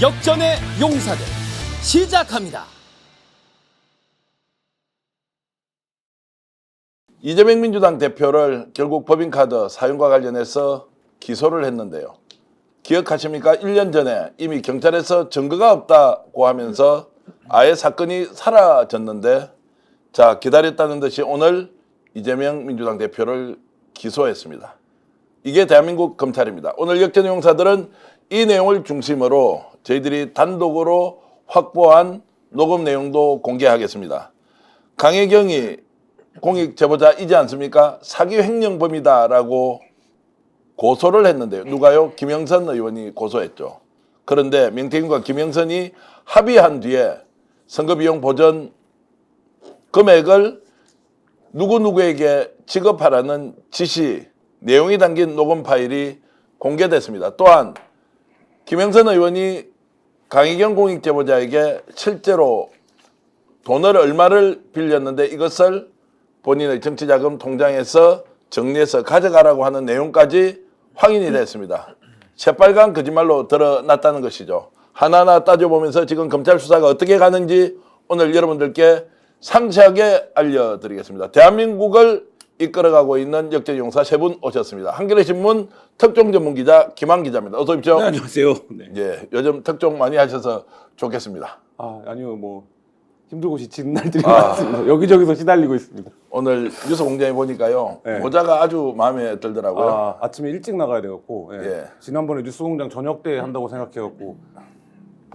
역전의 용사들 시작합니다. 이재명 민주당 대표를 결국 법인카드 사용과 관련해서 기소를 했는데요. 기억하십니까? 1년 전에 이미 경찰에서 증거가 없다고 하면서 아예 사건이 사라졌는데, 자, 기다렸다는 듯이 오늘 이재명 민주당 대표를 기소했습니다. 이게 대한민국 검찰입니다. 오늘 역전의 용사들은 이 내용을 중심으로 저희들이 단독으로 확보한 녹음 내용도 공개하겠습니다. 강혜경이 공익제보자이지 않습니까? 사기 횡령범이다라고 고소를 했는데요. 누가요? 김영선 의원이 고소했죠. 그런데 명태균과 김영선이 합의한 뒤에 선거비용 보전 금액을 누구누구에게 지급하라는 지시 내용이 담긴 녹음 파일이 공개됐습니다. 또한 김영선 의원이 강희경 공익제보자에게 실제로 돈을 얼마를 빌렸는데 이것을 본인의 정치자금 통장에서 정리해서 가져가라고 하는 내용까지 확인이 됐습니다. 새빨간 거짓말로 드러났다는 것이죠. 하나하나 따져보면서 지금 검찰 수사가 어떻게 가는지 오늘 여러분들께 상세하게 알려드리겠습니다. 대한민국을 이끌어가고 있는 역전의 용사 세 분 오셨습니다. 한겨레신문 특종 전문기자 김한 기자입니다. 어서 오십시오. 네, 안녕하세요. 네. 예, 요즘 특종 많이 하셔서 좋겠습니다. 아니요, 뭐 힘들고 지치는 날들이 많습니다. 여기저기서 시달리고 있습니다. 오늘 뉴스 공장에 보니까요. 네. 모자가 아주 마음에 들더라고요. 아침에 일찍 나가야 돼갖고 예. 지난번에 뉴스공장 저녁 때 한다고 생각해갖고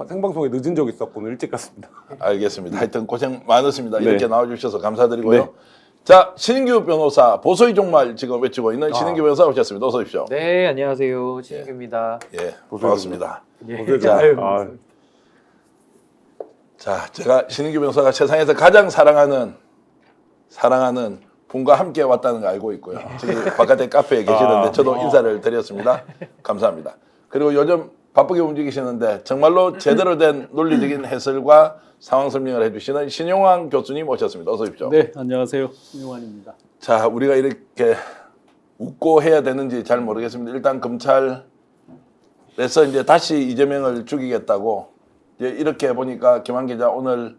생방송에 늦은 적 있었고 오늘 일찍 갔습니다. 알겠습니다. 하여튼 고생 많으십니다. 네. 이렇게 나와주셔서 감사드리고요. 네. 자, 신인규 변호사, 보소의 종말 지금 외치고 있는 신인규 변호사 오셨습니다. 어서 오십시오. 네, 안녕하세요. 신인규입니다. 예, 반갑습니다. 예. 자, 자, 제가 신인규 변호사가 세상에서 가장 사랑하는 분과 함께 왔다는 거 알고 있고요. 저기 바깥에 카페에 계시는데 저도 인사를 드렸습니다. 감사합니다. 그리고 요즘 바쁘게 움직이시는데 정말로 제대로 된 논리적인 해설과 상황 설명을 해주시는 신용환 교수님 오셨습니다. 어서 오십시오. 네, 안녕하세요. 신용환입니다. 자, 우리가 이렇게 웃고 해야 되는지 잘 모르겠습니다. 일단 검찰에서 이제 다시 이재명을 죽이겠다고 이제 이렇게 보니까 김한 기자 오늘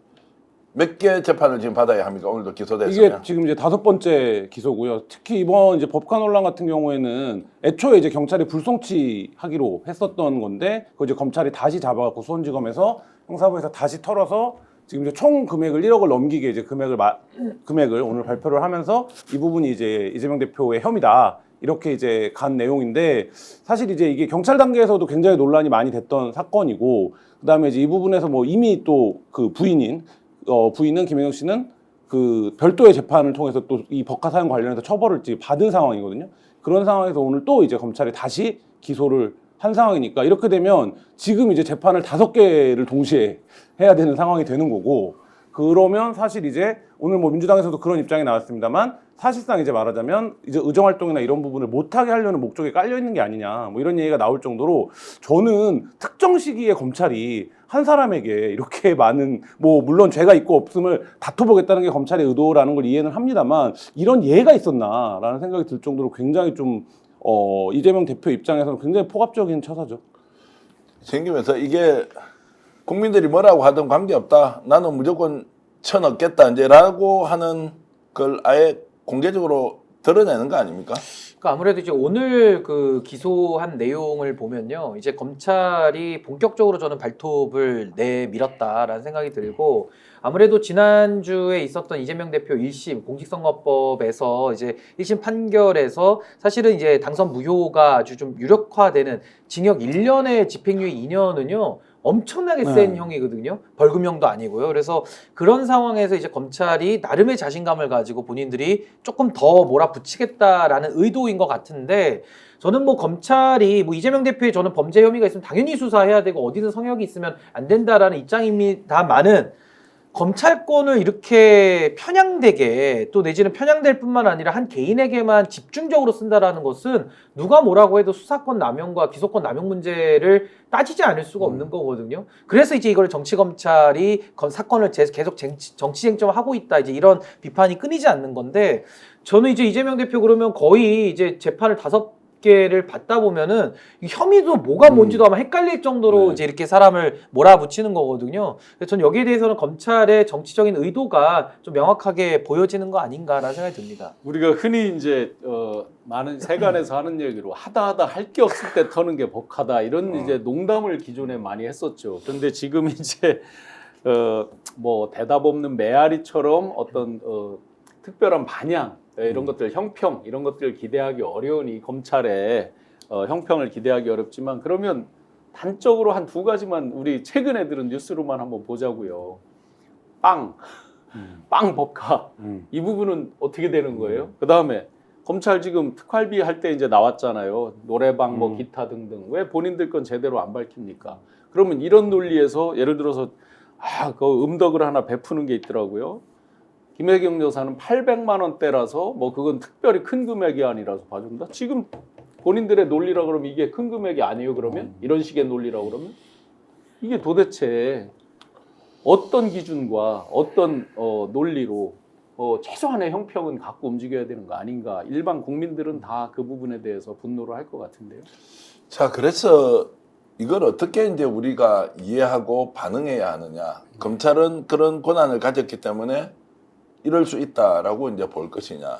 몇 개 재판을 지금 받아야 합니까? 오늘도 기소됐으면. 이게 지금 이제 5번째 기소고요. 특히 이번 이제 법관 논란 같은 경우에는 애초에 이제 경찰이 불송치하기로 했었던 건데, 그 이제 검찰이 다시 잡아갖고 수원지검에서 형사부에서 다시 털어서 지금 이제 총 금액을 1억을 넘기게 이제 금액을 오늘 발표를 하면서 이 부분이 이제 이재명 대표의 혐의다. 이렇게 이제 간 내용인데, 사실 이제 이게 경찰 단계에서도 굉장히 논란이 많이 됐던 사건이고, 그다음에 이제 이 부분에서 뭐 이미 또 그 부인은 김혜경 씨는 그 별도의 재판을 통해서 또 이 법카 사용 관련해서 처벌을 받은 상황이거든요. 그런 상황에서 오늘 또 이제 검찰이 다시 기소를 한 상황이니까, 이렇게 되면 지금 이제 재판을 5개를 동시에 해야 되는 상황이 되는 거고, 그러면 사실 이제 오늘 뭐 민주당에서도 그런 입장이 나왔습니다만, 사실상 이제 말하자면 이제 의정 활동이나 이런 부분을 못하게 하려는 목적이 깔려 있는 게 아니냐, 뭐 이런 얘기가 나올 정도로, 저는 특정 시기에 검찰이 한 사람에게 이렇게 많은, 뭐 물론 죄가 있고 없음을 다퉈보겠다는 게 검찰의 의도라는 걸 이해는 합니다만, 이런 예가 있었나라는 생각이 들 정도로 굉장히 좀 이재명 대표 입장에서는 굉장히 포괄적인 처사죠. 생기면서 이게 국민들이 뭐라고 하든 관계없다. 나는 무조건 쳐넣겠다. 이제라고 하는 걸 아예 공개적으로 드러내는 거 아닙니까? 그러니까 아무래도 이제 오늘 그 기소한 내용을 보면요, 이제 검찰이 본격적으로 저는 발톱을 내밀었다라는 생각이 들고, 아무래도 지난주에 있었던 이재명 대표 1심 공직선거법에서 이제 1심 판결에서 사실은 이제 당선 무효가 아주 좀 유력화되는 징역 1년에 집행유예 2년은요 엄청나게 센 형이거든요. 벌금형도 아니고요. 그래서 그런 상황에서 이제 검찰이 나름의 자신감을 가지고 본인들이 조금 더 몰아붙이겠다라는 의도인 것 같은데, 저는 뭐 검찰이 뭐 이재명 대표의 저는 범죄 혐의가 있으면 당연히 수사해야 되고 어디든 성역이 있으면 안 된다라는 입장입니다만은, 검찰권을 이렇게 편향되게, 또 내지는 편향될 뿐만 아니라 한 개인에게만 집중적으로 쓴다라는 것은 누가 뭐라고 해도 수사권 남용과 기소권 남용 문제를 따지지 않을 수가 없는 거거든요. 그래서 이제 이걸 정치검찰이 사건을 계속 정치쟁점하고 있다, 이제 이런 비판이 끊이지 않는 건데, 저는 이제 이재명 대표 그러면 거의 이제 재판을 집계를 받다 보면은 이 혐의도 뭐가 뭔지도 아마 헷갈릴 정도로 이제 이렇게 사람을 몰아붙이는 거거든요. 그래서 저는 여기에 대해서는 검찰의 정치적인 의도가 좀 명확하게 보여지는 거 아닌가라는 생각이 듭니다. 우리가 흔히 이제 많은 세간에서 하는 얘기로 하다 할 게 없을 때 터는 게 복하다 이런 이제 농담을 기존에 많이 했었죠. 그런데 지금 이제 뭐 대답 없는 메아리처럼 어떤 특별한 반향 이런 것들 형평 이런 것들을 기대하기 어려우니 검찰의 형평을 기대하기 어렵지만 그러면 단적으로 한 두 가지만 우리 최근에 들은 뉴스로만 한번 보자고요. 빵 법카 이 부분은 어떻게 되는 거예요? 그 다음에 검찰 지금 특활비 할 때 이제 나왔잖아요. 노래방 뭐 기타 등등 왜 본인들 건 제대로 안 밝힙니까? 그러면 이런 논리에서 예를 들어서 그 음덕을 하나 베푸는 게 있더라고요. 김혜경 여사는 800만 원대라서 뭐 그건 특별히 큰 금액이 아니라서 봐준다. 지금 본인들의 논리라 그러면 이게 큰 금액이 아니에요. 그러면 이런 식의 논리라 그러면 이게 도대체 어떤 기준과 어떤 논리로 최소한의 형평은 갖고 움직여야 되는 거 아닌가? 일반 국민들은 다 그 부분에 대해서 분노를 할 것 같은데요. 자, 그래서 이걸 어떻게 이제 우리가 이해하고 반응해야 하느냐. 검찰은 그런 권한을 가졌기 때문에 이럴 수 있다라고 이제 볼 것이냐.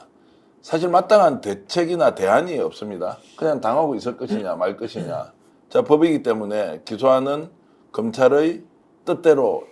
사실 마땅한 대책이나 대안이 없습니다. 그냥 당하고 있을 것이냐 말 것이냐. 자, 법이기 때문에 기소하는 검찰의 뜻대로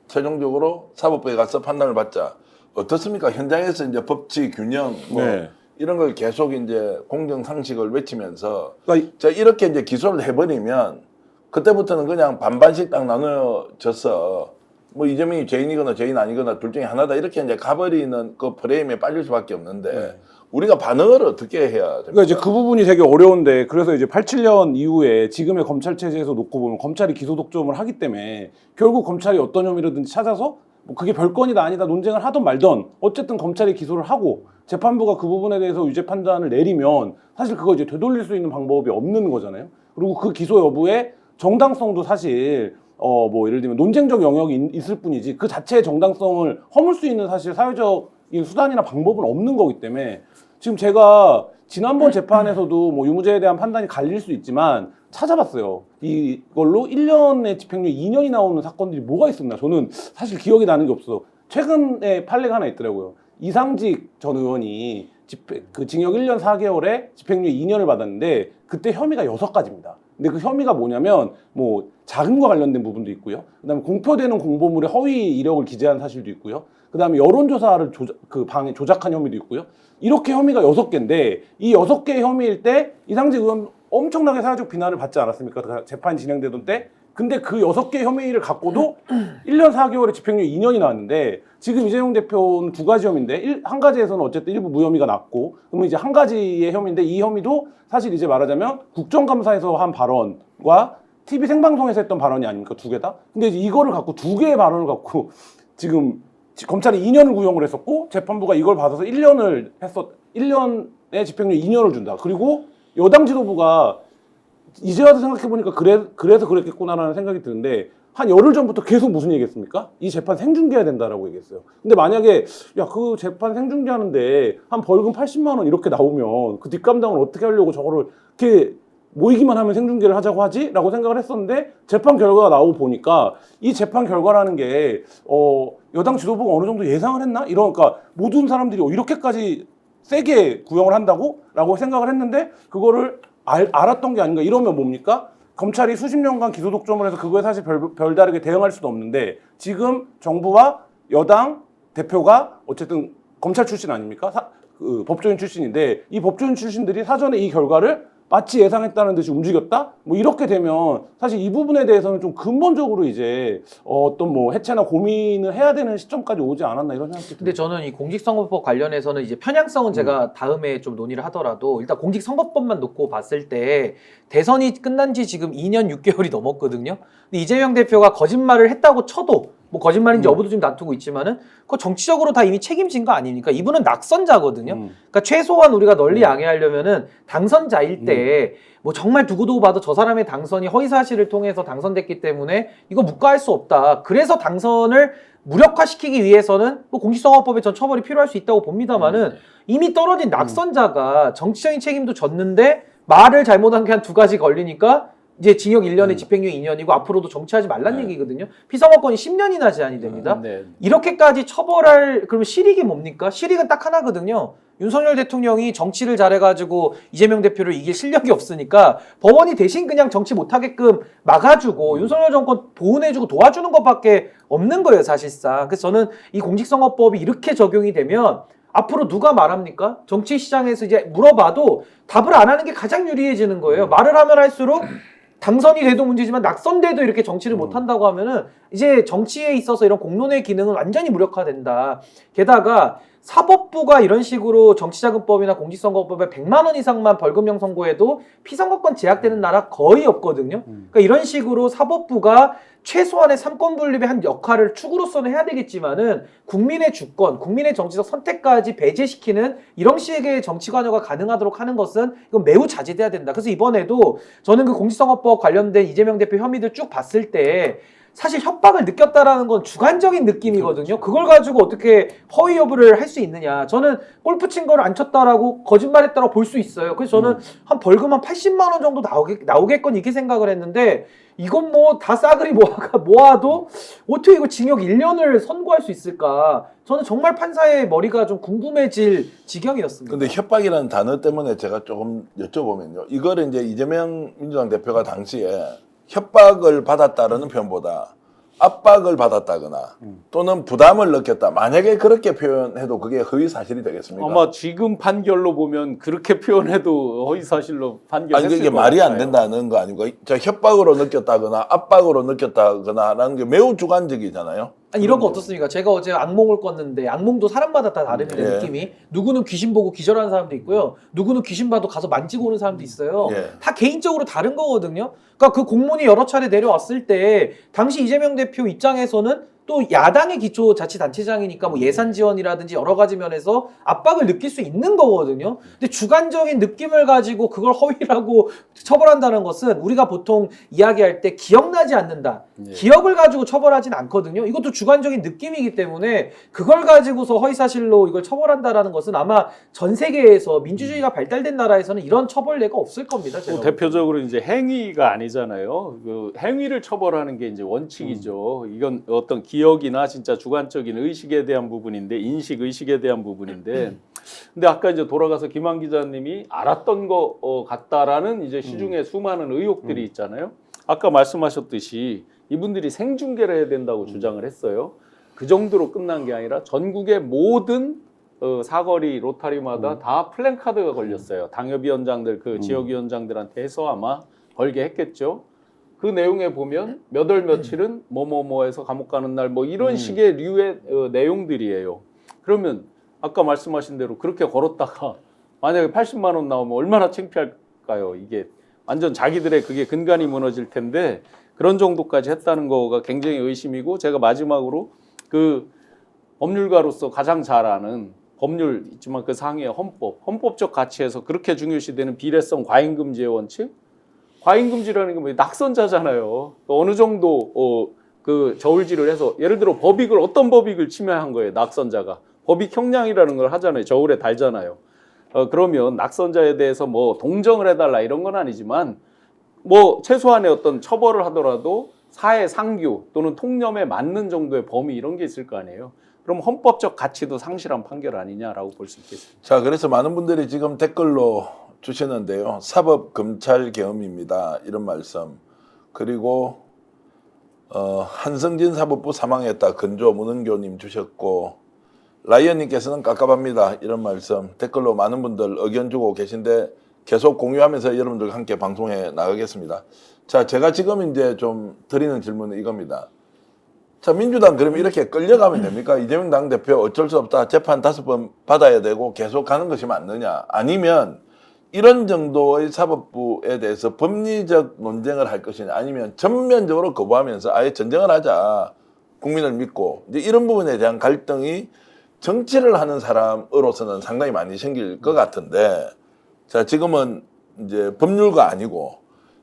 최종적으로 사법부에 가서 판단을 받자. 어떻습니까? 현장에서 이제 법치 균형 뭐 네. 이런 걸 계속 이제 공정 상식을 외치면서 그러니까 자, 이렇게 이제 기소를 해버리면 그때부터는 그냥 반반씩 딱 나눠져서 뭐 이재명이 죄인이거나 죄인 아니거나 둘 중에 하나다 이렇게 이제 가버리는 그 프레임에 빠질 수밖에 없는데 우리가 반응을 어떻게 해야 됩니까? 그러니까 이제 그 부분이 되게 어려운데 그래서 이제 87년 이후에 지금의 검찰 체제에서 놓고 보면 검찰이 기소 독점을 하기 때문에 결국 검찰이 어떤 혐의로든지 찾아서 뭐 그게 별건이다 아니다 논쟁을 하던 말던 어쨌든 검찰이 기소를 하고 재판부가 그 부분에 대해서 유죄 판단을 내리면 사실 그거 이제 되돌릴 수 있는 방법이 없는 거잖아요. 그리고 그 기소 여부의 정당성도 사실 뭐 예를 들면 논쟁적 영역이 있을 뿐이지 그 자체의 정당성을 허물 수 있는 사실 사회적인 수단이나 방법은 없는 거기 때문에 지금 제가 지난번 재판에서도 뭐 유무죄에 대한 판단이 갈릴 수 있지만 찾아봤어요. 이걸로 1년의 집행유예 2년이 나오는 사건들이 뭐가 있었나 저는 사실 기억이 나는 게 없어. 최근에 판례가 하나 있더라고요. 이상직 전 의원이 징역 1년 4개월에 집행유예 2년을 받았는데 그때 혐의가 6가지입니다. 근데 그 혐의가 뭐냐면 뭐 자금과 관련된 부분도 있고요. 그다음에 공표되는 공보물에 허위 이력을 기재한 사실도 있고요. 그다음에 여론조사를 조작한 혐의도 있고요. 이렇게 혐의가 6개인데 이 6개의 혐의일 때 이상직 의원 엄청나게 사회적 비난을 받지 않았습니까? 재판이 진행되던 때. 근데 그 6개의 혐의를 갖고도 1년 4개월에 집행유예 2년이 나왔는데 지금 이재용 대표는 2가지 혐의인데 한 가지에서는 어쨌든 일부 무혐의가 났고 그러면 이제 한 가지의 혐의인데 이 혐의도 사실 이제 말하자면 국정감사에서 한 발언과 TV 생방송에서 했던 발언이 아닙니까? 2개 다? 근데 이제 이거를 갖고 2개의 발언을 갖고 지금 검찰이 2년을 구형을 했었고 재판부가 이걸 받아서 1년의 집행유예 2년을 준다. 그리고 여당 지도부가 이제 와서 생각해보니까 그래서 그랬겠구나라는 생각이 드는데 한 열흘 전부터 계속 무슨 얘기했습니까? 이 재판 생중계해야 된다라고 얘기했어요. 근데 만약에 그 재판 생중계하는데 한 벌금 80만 원 이렇게 나오면 그 뒷감당을 어떻게 하려고 저거를 이렇게 모이기만 하면 생중계를 하자고 하지? 라고 생각을 했었는데 재판 결과가 나오고 보니까 이 재판 결과라는 게 여당 지도부가 어느 정도 예상을 했나? 그러니까 모든 사람들이 이렇게까지 세게 구형을 한다고? 라고 생각을 했는데 그거를 알았던 게 아닌가. 이러면 뭡니까? 검찰이 수십 년간 기소 독점을 해서 그거에 사실 별다르게 대응할 수도 없는데 지금 정부와 여당 대표가 어쨌든 검찰 출신 아닙니까? 법조인 출신인데 이 법조인 출신들이 사전에 이 결과를 마치 예상했다는 듯이 움직였다? 뭐 이렇게 되면 사실 이 부분에 대해서는 좀 근본적으로 이제 어떤 뭐 해체나 고민을 해야 되는 시점까지 오지 않았나 이런 생각이 듭니다. 근데 저는 이 공직선거법 관련해서는 이제 편향성은 제가 다음에 좀 논의를 하더라도 일단 공직선거법만 놓고 봤을 때 대선이 끝난 지 지금 2년 6개월이 넘었거든요. 근데 이재명 대표가 거짓말을 했다고 쳐도 뭐 거짓말인지 여부도 좀 다투고 있지만은 그거 정치적으로 다 이미 책임진 거 아닙니까? 이분은 낙선자거든요. 그러니까 최소한 우리가 널리 양해하려면은 당선자일 때 뭐 정말 두고두고 봐도 저 사람의 당선이 허위 사실을 통해서 당선됐기 때문에 이거 묵과할 수 없다. 그래서 당선을 무력화시키기 위해서는 뭐 공직선거법에 전 처벌이 필요할 수 있다고 봅니다만은 이미 떨어진 낙선자가 정치적인 책임도 졌는데 말을 잘못한 게 한 2가지 걸리니까 이제 징역 1년에 집행유예 2년이고 앞으로도 정치하지 말란 얘기거든요. 피선거권이 10년이나 제한이 됩니다. 네. 이렇게까지 처벌할 그러면 실익이 뭡니까? 실익은 딱 하나거든요. 윤석열 대통령이 정치를 잘해가지고 이재명 대표를 이길 실력이 없으니까 법원이 대신 그냥 정치 못하게끔 막아주고 윤석열 정권 보훈해주고 도와주는 것밖에 없는 거예요, 사실상. 그래서 저는 이 공직선거법이 이렇게 적용이 되면 앞으로 누가 말합니까? 정치 시장에서 이제 물어봐도 답을 안 하는 게 가장 유리해지는 거예요. 말을 하면 할수록 당선이 돼도 문제지만 낙선돼도 이렇게 정치를 못한다고 하면은 이제 정치에 있어서 이런 공론의 기능은 완전히 무력화된다. 게다가 사법부가 이런 식으로 정치자금법이나 공직선거법에 100만 원 이상만 벌금형 선고해도 피선거권 제약되는 나라 거의 없거든요. 그러니까 이런 식으로 사법부가 최소한의 삼권 분립의 한 역할을 축으로서는 해야 되겠지만은 국민의 주권, 국민의 정치적 선택까지 배제시키는 이런 식의 정치 관여가 가능하도록 하는 것은 이건 매우 자제돼야 된다. 그래서 이번에도 저는 그 공직선거법 관련된 이재명 대표 혐의들 쭉 봤을 때 사실 협박을 느꼈다라는 건 주관적인 느낌이거든요. 그걸 가지고 어떻게 허위 여부를 할 수 있느냐. 저는 골프 친 거를 안 쳤다라고 거짓말했다라고 볼 수 있어요. 그래서 저는 한 벌금 한 80만 원 정도 나오겠건 이렇게 생각을 했는데 이건 뭐 다 싸그리 모아도 어떻게 이거 징역 1년을 선고할 수 있을까. 저는 정말 판사의 머리가 좀 궁금해질 지경이었습니다. 근데 협박이라는 단어 때문에 제가 조금 여쭤보면요. 이거를 이제 이재명 민주당 대표가 당시에 협박을 받았다는 표현보다 압박을 받았다거나 또는 부담을 느꼈다. 만약에 그렇게 표현해도 그게 허위 사실이 되겠습니까? 아마 지금 판결로 보면 그렇게 표현해도 허위 사실로 판결했을 아니 그게 것 말이 안 같아요. 된다는 거 아니고 저 협박으로 느꼈다거나 압박으로 느꼈다거나라는 게 매우 주관적이잖아요. 아니 이런 거 어떻습니까? 제가 어제 악몽을 꿨는데 악몽도 사람마다 다 다릅니다. 예. 느낌이. 누구는 귀신 보고 기절하는 사람도 있고요. 누구는 귀신 봐도 가서 만지고 오는 사람도 있어요. 예. 다 개인적으로 다른 거거든요. 그러니까 그 공문이 여러 차례 내려왔을 때 당시 이재명 대표 입장에서는 또 야당의 기초자치단체장이니까 뭐 예산 지원이라든지 여러 가지 면에서 압박을 느낄 수 있는 거거든요. 근데 주관적인 느낌을 가지고 그걸 허위라고 처벌한다는 것은 우리가 보통 이야기할 때 기억나지 않는다. 기억을 가지고 처벌하진 않거든요. 이것도 주관적인 느낌이기 때문에 그걸 가지고서 허위사실로 이걸 처벌한다라는 것은 아마 전 세계에서 민주주의가 발달된 나라에서는 이런 처벌례가 없을 겁니다. 제가 대표적으로 이제 행위가 아니잖아요. 그 행위를 처벌하는 게 이제 원칙이죠. 이건 어떤 기억이나 진짜 주관적인 의식에 대한 부분인데 인식 의식에 대한 부분인데 근데 아까 이제 돌아가서 김한 기자님이 알았던 거 같다라는 이제 시중에 수많은 의혹들이 있잖아요. 아까 말씀하셨듯이 이분들이 생중계를 해야 된다고 주장을 했어요. 그 정도로 끝난 게 아니라 전국의 모든 사거리 로타리마다 다 플랜카드가 걸렸어요. 당협위원장들 그 지역위원장들한테 해서 아마 걸게 했겠죠. 그 내용에 보면 몇 월 며칠은 뭐뭐뭐해서 감옥 가는 날 뭐 이런 식의 류의 내용들이에요. 그러면 아까 말씀하신 대로 그렇게 걸었다가 만약에 80만 원 나오면 얼마나 창피할까요? 이게 완전 자기들의 그게 근간이 무너질 텐데 그런 정도까지 했다는 거가 굉장히 의심이고 제가 마지막으로 그 법률가로서 가장 잘 아는 법률 있지만 그 상위의 헌법적 가치에서 그렇게 중요시되는 비례성 과잉금지의 원칙 과잉금지라는 게 뭐 낙선자잖아요. 어느 정도 그 저울질을 해서 예를 들어 법익을 어떤 법익을 침해한 거예요. 낙선자가 법익 형량이라는 걸 하잖아요. 저울에 달잖아요. 그러면 낙선자에 대해서 뭐 동정을 해달라 이런 건 아니지만 뭐 최소한의 어떤 처벌을 하더라도 사회 상규 또는 통념에 맞는 정도의 범위 이런 게 있을 거 아니에요. 그럼 헌법적 가치도 상실한 판결 아니냐라고 볼 수 있겠습니다. 자, 그래서 많은 분들이 지금 댓글로 주시는데요. 사법 검찰 계엄입니다. 이런 말씀. 그리고 한성진 사법부 사망했다. 근조 문은교님 주셨고 라이언님께서는 깝깝합니다. 이런 말씀 댓글로 많은 분들 의견 주고 계신데 계속 공유하면서 여러분들과 함께 방송에 나가겠습니다. 자, 제가 지금 이제 좀 드리는 질문은 이겁니다. 자, 민주당 그러면 이렇게 끌려가면 됩니까? 이재명 당대표 어쩔 수 없다. 재판 5번 받아야 되고 계속 가는 것이 맞느냐? 아니면 이런 정도의 사법부에 대해서 법리적 논쟁을 할 것이냐? 아니면 전면적으로 거부하면서 아예 전쟁을 하자. 국민을 믿고. 이제 이런 부분에 대한 갈등이 정치를 하는 사람으로서는 상당히 많이 생길 것 같은데 자, 지금은 이제 법률가 아니고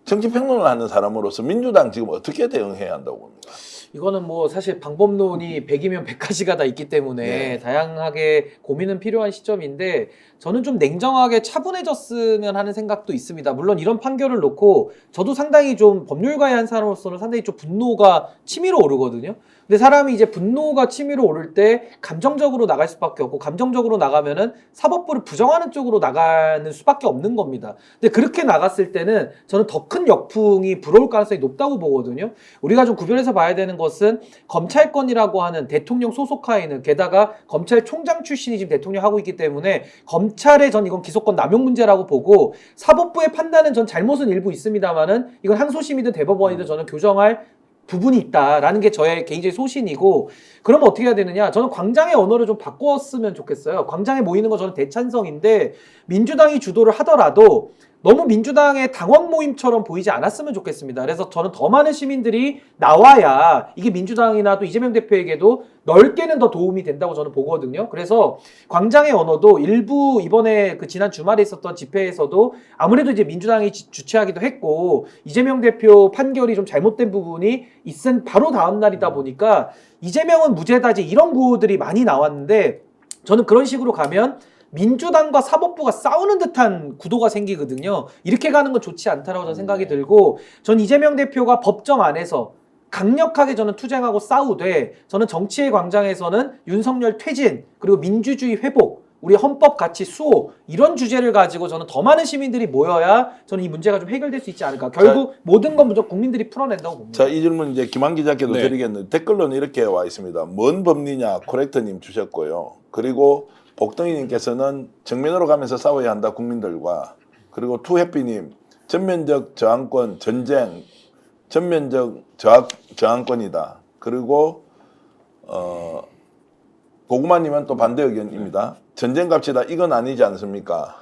정치평론을 하는 사람으로서 민주당 지금 어떻게 대응해야 한다고 봅니까? 이거는 뭐 사실 방법론이 100이면 100가지가 다 있기 때문에 다양하게 고민은 필요한 시점인데 저는 좀 냉정하게 차분해졌으면 하는 생각도 있습니다. 물론 이런 판결을 놓고 저도 상당히 좀 법률가의 한 사람으로서는 상당히 좀 분노가 치밀어 오르거든요. 근데 사람이 이제 분노가 치밀어 오를 때 감정적으로 나갈 수밖에 없고, 감정적으로 나가면은 사법부를 부정하는 쪽으로 나가는 수밖에 없는 겁니다. 근데 그렇게 나갔을 때는 저는 더 큰 역풍이 불어올 가능성이 높다고 보거든요. 우리가 좀 구별해서 봐야 되는 것은 검찰권이라고 하는 대통령 소속하에 있는, 게다가 검찰총장 출신이 지금 대통령 하고 있기 때문에 검찰의 전 이건 기소권 남용 문제라고 보고, 사법부의 판단은 전 잘못은 일부 있습니다만은 이건 항소심이든 대법원이든 저는 교정할 부분이 있다라는 게 저의 개인적인 소신이고, 그러면 어떻게 해야 되느냐? 저는 광장의 언어를 좀 바꿨으면 좋겠어요. 광장에 모이는 거 저는 대찬성인데, 민주당이 주도를 하더라도 너무 민주당의 당원 모임처럼 보이지 않았으면 좋겠습니다. 그래서 저는 더 많은 시민들이 나와야 이게 민주당이나 또 이재명 대표에게도 넓게는 더 도움이 된다고 저는 보거든요. 그래서 광장의 언어도 일부 이번에 그 지난 주말에 있었던 집회에서도 아무래도 이제 민주당이 주최하기도 했고, 이재명 대표 판결이 좀 잘못된 부분이 있은 바로 다음 날이다 보니까 이재명은 무죄다, 이제 이런 구호들이 많이 나왔는데, 저는 그런 식으로 가면 민주당과 사법부가 싸우는 듯한 구도가 생기거든요. 이렇게 가는 건 좋지 않다라고 저는 생각이 들고, 전 이재명 대표가 법정 안에서 강력하게 저는 투쟁하고 싸우되, 저는 정치의 광장에서는 윤석열 퇴진, 그리고 민주주의 회복, 우리 헌법 가치 수호, 이런 주제를 가지고 저는 더 많은 시민들이 모여야 저는 이 문제가 좀 해결될 수 있지 않을까. 결국 모든 건 무조건 국민들이 풀어낸다고 봅니다. 자, 이 질문 이제 김한 기자께도 네. 드리겠는데, 댓글로는 이렇게 와 있습니다. 뭔 법리냐 코렉터님 주셨고요. 그리고 복덩이님께서는 정면으로 가면서 싸워야 한다 국민들과, 그리고 투해피님 전면적 저항권 전쟁, 전면적 저항권이다. 그리고 고구마님은 또 반대 의견입니다. 전쟁 갑시다, 이건 아니지 않습니까?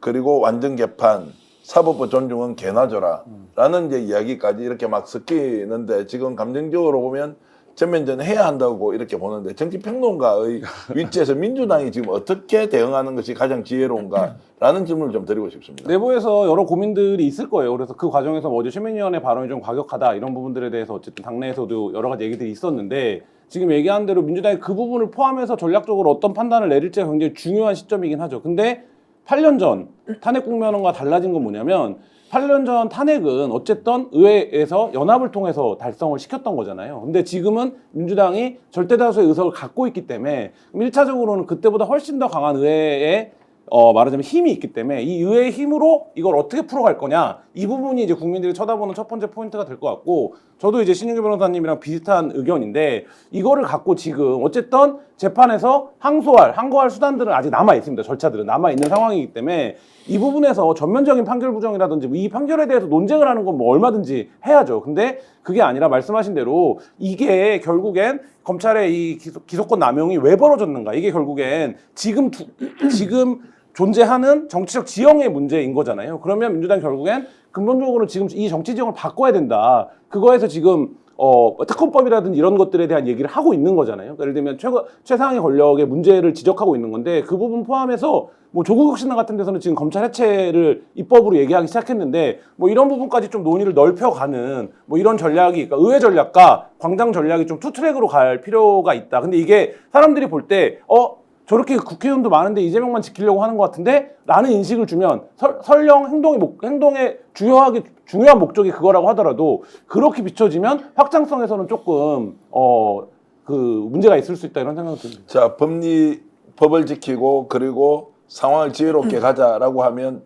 그리고 완전 개판, 사법부 존중은 개나 줘라 라는 이제 이야기까지 이렇게 막 섞이는데, 지금 감정적으로 보면 전면전 해야 한다고 이렇게 보는데, 정치평론가의 위치에서 민주당이 지금 어떻게 대응하는 것이 가장 지혜로운가라는 질문을 좀 드리고 싶습니다. 내부에서 여러 고민들이 있을 거예요. 그래서 그 과정에서 뭐 어제 최민희위원의 발언이 좀 과격하다, 이런 부분들에 대해서 어쨌든 당내에서도 여러 가지 얘기들이 있었는데, 지금 얘기한 대로 민주당이 그 부분을 포함해서 전략적으로 어떤 판단을 내릴지가 굉장히 중요한 시점이긴 하죠. 근데 8년 전 탄핵 국면과 달라진 건 뭐냐면, 8년 전 탄핵은 어쨌든 의회에서 연합을 통해서 달성을 시켰던 거잖아요. 근데 지금은 민주당이 절대다수의 의석을 갖고 있기 때문에 1차적으로는 그때보다 훨씬 더 강한 의회에 말하자면 힘이 있기 때문에, 이 의회의 힘으로 이걸 어떻게 풀어갈 거냐, 이 부분이 이제 국민들이 쳐다보는 첫 번째 포인트가 될 것 같고, 저도 이제 신윤규 변호사님이랑 비슷한 의견인데, 이거를 갖고 지금 어쨌든 재판에서 항고할 수단들은 아직 남아 있습니다. 절차들은 남아 있는 상황이기 때문에 이 부분에서 전면적인 판결 부정이라든지 이 판결에 대해서 논쟁을 하는 건 뭐 얼마든지 해야죠. 근데 그게 아니라 말씀하신 대로 이게 결국엔 검찰의 이 기소권 남용이 왜 벌어졌는가, 이게 결국엔 지금 존재하는 정치적 지형의 문제인 거잖아요. 그러면 민주당 결국엔 근본적으로 지금 이 정치 지형을 바꿔야 된다. 그거에서 지금 특검법이라든지 이런 것들에 대한 얘기를 하고 있는 거잖아요. 예를 들면 최상위 권력의 문제를 지적하고 있는 건데, 그 부분 포함해서 뭐 조국 혁신당 같은 데서는 지금 검찰 해체를 입법으로 얘기하기 시작했는데, 뭐 이런 부분까지 좀 논의를 넓혀가는 뭐 이런 전략이, 그러니까 의회 전략과 광장 전략이 좀 투 트랙으로 갈 필요가 있다. 근데 이게 사람들이 볼 때 저렇게 국회의원도 많은데 이재명만 지키려고 하는 것 같은데? 라는 인식을 주면, 설령 행동의 중요한 목적이 그거라고 하더라도 그렇게 비춰지면 확장성에서는 조금 그 문제가 있을 수 있다, 이런 생각이 듭니다. 자, 법을 지키고 그리고 상황을 지혜롭게 가자라고 하면,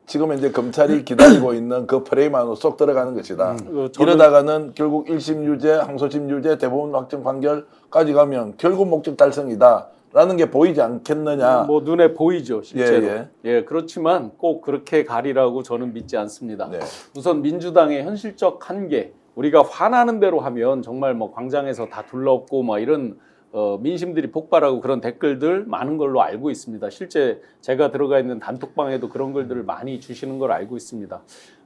지금 이제 검찰이 기다리고 있는 그 프레임 안으로 쏙 들어가는 것이다. 이러다가는 결국 1심 유죄, 항소심 유죄, 대법원 확정 판결까지 가면 결국 목적 달성이다 라는 게 보이지 않겠느냐. 뭐 눈에 보이죠, 실제로. 예. 예, 그렇지만 꼭 그렇게 가리라고 저는 믿지 않습니다. 네. 우선 민주당의 현실적 한계, 우리가 화나는 대로 하면 정말 뭐 광장에서 다 둘러엎고 막 이런 민심들이 폭발하고 그런 댓글들 많은 걸로 알고 있습니다. 실제 제가 들어가 있는 단톡방에도 그런 글들을 많이 주시는 걸 알고 있습니다.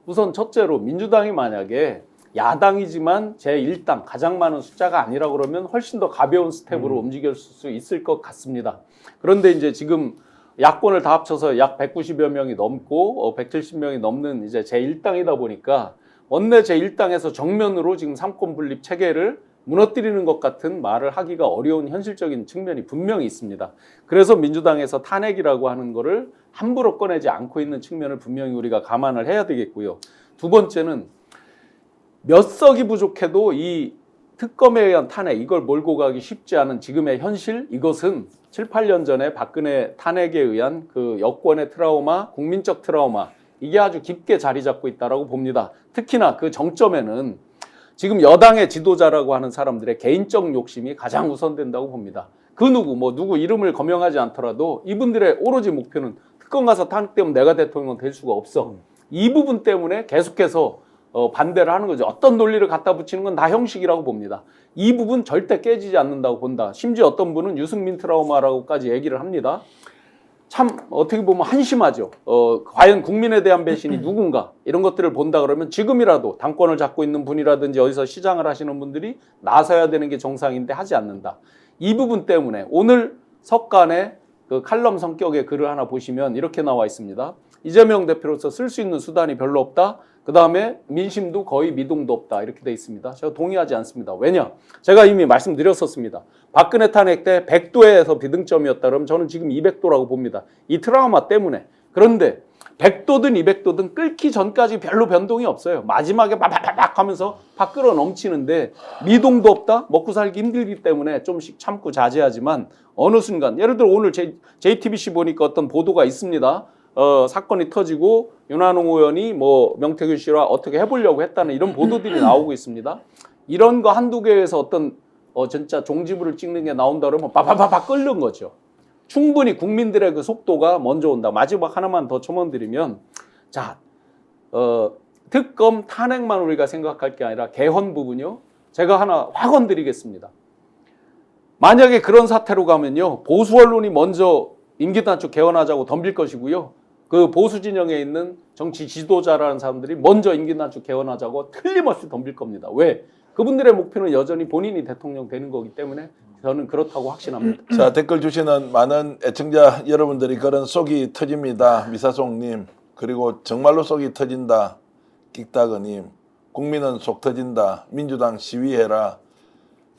우선 첫째로 민주당이 만약에 야당이지만 제1당 가장 많은 숫자가 아니라 그러면 훨씬 더 가벼운 스텝으로 움직일 수 있을 것 같습니다. 그런데 이제 지금 야권을 다 합쳐서 약 190여 명이 넘고 170명이 넘는 이제 제1당이다 보니까 원내 제1당에서 정면으로 지금 삼권 분립 체계를 무너뜨리는 것 같은 말을 하기가 어려운 현실적인 측면이 분명히 있습니다. 그래서 민주당에서 탄핵이라고 하는 거를 함부로 꺼내지 않고 있는 측면을 분명히 우리가 감안을 해야 되겠고요. 두 번째는 몇 석이 부족해도 이 특검에 의한 탄핵, 이걸 몰고 가기 쉽지 않은 지금의 현실, 이것은 7, 8년 전에 박근혜 탄핵에 의한 그 여권의 트라우마, 국민적 트라우마, 이게 아주 깊게 자리 잡고 있다고 봅니다. 특히나 그 정점에는 지금 여당의 지도자라고 하는 사람들의 개인적 욕심이 가장 우선된다고 봅니다. 그 누구 이름을 거명하지 않더라도 이분들의 오로지 목표는 특검 가서 탄핵되면 내가 대통령 될 수가 없어. 이 부분 때문에 계속해서 반대를 하는 거죠. 어떤 논리를 갖다 붙이는 건 다 형식이라고 봅니다. 이 부분 절대 깨지지 않는다고 본다. 심지어 어떤 분은 유승민 트라우마라고까지 얘기를 합니다. 참 어떻게 보면 한심하죠. 과연 국민에 대한 배신이 누군가 이런 것들을 본다 그러면 지금이라도 당권을 잡고 있는 분이라든지 어디서 시장을 하시는 분들이 나서야 되는 게 정상인데 하지 않는다. 이 부분 때문에 오늘 석간의 그 칼럼 성격의 글을 하나 보시면 이렇게 나와 있습니다. 이재명 대표로서 쓸 수 있는 수단이 별로 없다. 그 다음에 민심도 거의 미동도 없다. 이렇게 돼 있습니다. 제가 동의하지 않습니다. 왜냐? 제가 이미 말씀드렸었습니다. 박근혜 탄핵 때 100도에서 비등점이었다 그러면 저는 지금 200도라고 봅니다. 이 트라우마 때문에. 그런데 100도든 200도든 끓기 전까지 별로 변동이 없어요. 마지막에 바바바박 하면서 팍 끓어 넘치는데 미동도 없다? 먹고 살기 힘들기 때문에 좀씩 참고 자제하지만 어느 순간 예를 들어 오늘 JTBC 보니까 어떤 보도가 있습니다. 사건이 터지고 윤한홍 의원이 뭐 명태균 씨와 어떻게 해보려고 했다는 이런 보도들이 나오고 있습니다. 이런 거 한두 개에서 어떤 진짜 종지부를 찍는 게 나온다 그러면 바바바박 끓는 거죠. 충분히 국민들의 그 속도가 먼저 온다. 마지막 하나만 더 첨언드리면 자, 특검 탄핵만 우리가 생각할 게 아니라 개헌 부분요. 제가 하나 확언 드리겠습니다. 만약에 그런 사태로 가면요. 보수 언론이 먼저 임기단축 개헌하자고 덤빌 것이고요. 그 보수 진영에 있는 정치 지도자라는 사람들이 먼저 임기단축 개헌하자고 틀림없이 덤빌 겁니다. 왜? 그분들의 목표는 여전히 본인이 대통령 되는 거기 때문에 저는 그렇다고 확신합니다. 자, 댓글 주시는 많은 애청자 여러분들이 그런 속이 터집니다. 미사송님, 그리고 정말로 속이 터진다. 끽다그님, 국민은 속 터진다. 민주당 시위해라.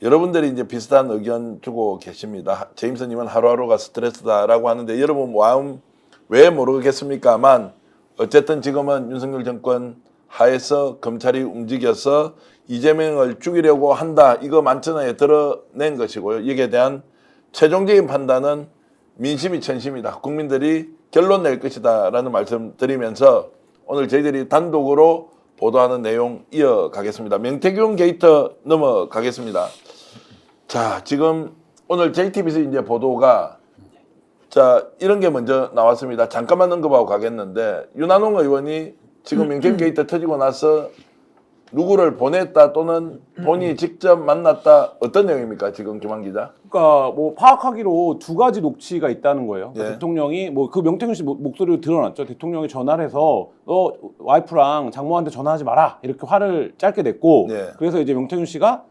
여러분들이 이제 비슷한 의견 주고 계십니다. 제임스님은 하루하루가 스트레스다라고 하는데 여러분 마음 왜 모르겠습니까만 어쨌든 지금은 윤석열 정권 하에서 검찰이 움직여서 이재명을 죽이려고 한다. 이거 만천하에 드러낸 것이고요. 이에 대한 최종적인 판단은 민심이 천심이다. 국민들이 결론 낼 것이다 라는 말씀 드리면서 오늘 저희들이 단독으로 보도하는 내용 이어가겠습니다. 명태균 게이트 넘어가겠습니다. 자, 지금 오늘 JTBC 이제 보도가 자, 이런 게 먼저 나왔습니다. 잠깐만 언급하고 가겠는데 윤한홍 의원이 지금 명태균 게이트 터지고 나서 누구를 보냈다 또는 본인이 직접 만났다 어떤 내용입니까 지금 김한 기자? 그러니까 뭐 파악하기로 두 가지 녹취가 있다는 거예요. 그러니까 예. 대통령이 뭐 그 명태균 씨 목소리로 드러났죠. 대통령이 전화를 해서 너 와이프랑 장모한테 전화하지 마라 이렇게 화를 짧게 냈고 예. 그래서 이제 명태균 씨가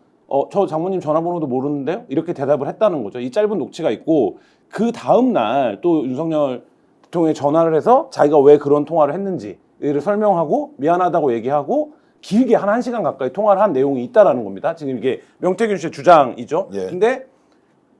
저 장모님 전화번호도 모르는데요 이렇게 대답을 했다는 거죠. 이 짧은 녹취가 있고 그 다음 날 또 윤석열 대통령이 전화를 해서 자기가 왜 그런 통화를 했는지를 설명하고 미안하다고 얘기하고 길게 한 1시간 가까이 통화를 한 내용이 있다라는 겁니다. 지금 이게 명태균 씨의 주장이죠. 예. 근데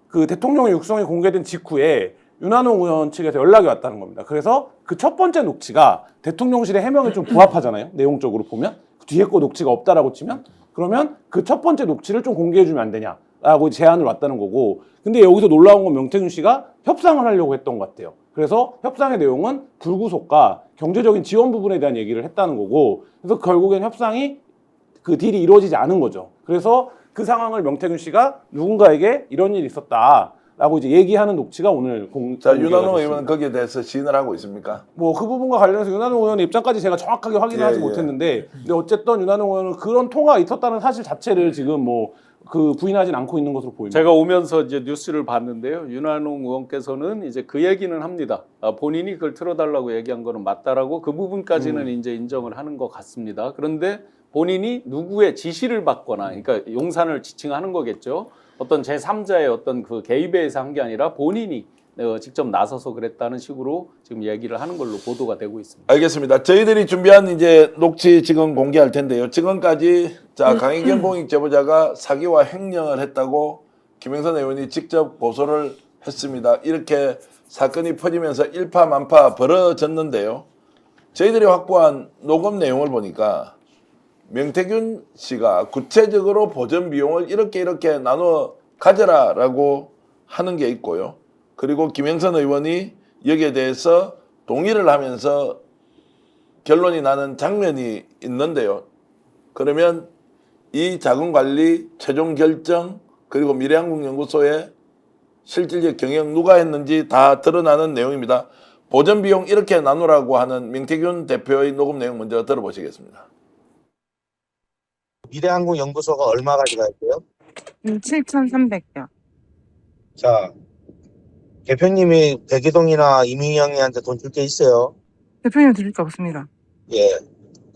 그 대통령의 육성이 공개된 직후에 윤한홍 의원 측에서 연락이 왔다는 겁니다. 그래서 그 첫 번째 녹취가 대통령실의 해명에 좀 부합하잖아요. 내용적으로 보면. 뒤에 거 녹취가 없다라고 치면 그러면 그 첫 번째 녹취를 좀 공개해주면 안 되냐라고 제안을 왔다는 거고 근데 여기서 놀라운 건 명태균 씨가 협상을 하려고 했던 것 같아요. 그래서 협상의 내용은 불구속과 경제적인 지원 부분에 대한 얘기를 했다는 거고 그래서 결국엔 협상이 그 딜이 이루어지지 않은 거죠. 그래서 그 상황을 명태균 씨가 누군가에게 이런 일이 있었다라고 이제 얘기하는 녹취가 오늘 자, 윤한홍 의원은 거기에 대해서 시인을 하고 있습니까? 뭐 그 부분과 관련해서 윤한홍 의원의 입장까지 제가 정확하게 확인하지 예. 못했는데 근데 어쨌든 윤한홍 의원은 그런 통화가 있었다는 사실 자체를 지금 뭐 그 부인하진 않고 있는 것으로 보입니다. 제가 오면서 이제 뉴스를 봤는데요. 윤한홍 의원께서는 이제 그 얘기는 합니다. 본인이 그걸 틀어달라고 얘기한 거는 맞다라고 그 부분까지는 이제 인정을 하는 것 같습니다. 그런데 본인이 누구의 지시를 받거나, 그러니까 용산을 지칭하는 거겠죠. 어떤 제3자의 어떤 그 개입에 의해서 한 게 아니라 본인이 직접 나서서 그랬다는 식으로 지금 얘기를 하는 걸로 보도가 되고 있습니다. 알겠습니다. 저희들이 준비한 이제 녹취 지금 공개할 텐데요. 지금까지 자 강희경 공익 제보자가 사기와 횡령을 했다고 김영선 의원이 직접 고소를 했습니다. 이렇게 사건이 퍼지면서 일파만파 벌어졌는데요. 저희들이 확보한 녹음 내용을 보니까 명태균 씨가 구체적으로 보전 비용을 이렇게 나눠 가져라라고 하는 게 있고요. 그리고 김영선 의원이 여기에 대해서 동의를 하면서 결론이 나는 장면이 있는데요. 그러면 이 자금관리 최종 결정 그리고 미래한국연구소의 실질적 경영 누가 했는지 다 드러나는 내용입니다. 보전 비용 이렇게 나누라고 하는 명태균 대표의 녹음 내용 먼저 들어보시겠습니다. 미래한국연구소가 얼마 가져갈 거예요? 7,300요. 자, 대표님이 백이동이나 이민영이한테 돈 줄 게 있어요? 대표님 드릴 게 없습니다. 예.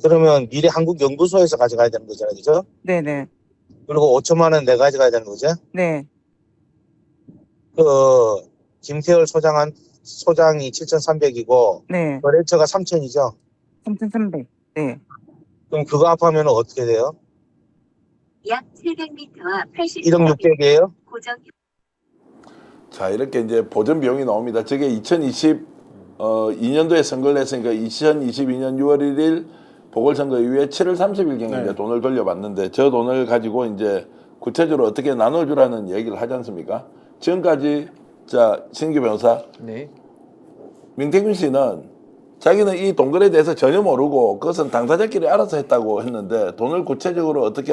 그러면 미래한국연구소에서 가져가야 되는 거잖아요, 그죠? 네네. 그리고 5천만 원 내가 가져가야 되는 거죠? 네. 그 김태열 소장이 7,300이고 네. 거래처가 3,000이죠? 3,300. 네. 그럼 그거 합하면 어떻게 돼요? 약 700m와 80m 1억 600이에요? 고정 자 이렇게 이제 보전 비용이 나옵니다. 저게 2022년도에 선거를 했으니까 2022년 6월 1일 보궐선거 이후에 7월 30일경에 네. 이제 돈을 돌려받는데 저 돈을 가지고 이제 구체적으로 어떻게 나눠주라는 얘기를 하지 않습니까? 지금까지 자 신규 변호사 네. 명태균 씨는 자기는 이 동거래에 대해서 전혀 모르고 그것은 당사자끼리 알아서 했다고 했는데 돈을 구체적으로 어떻게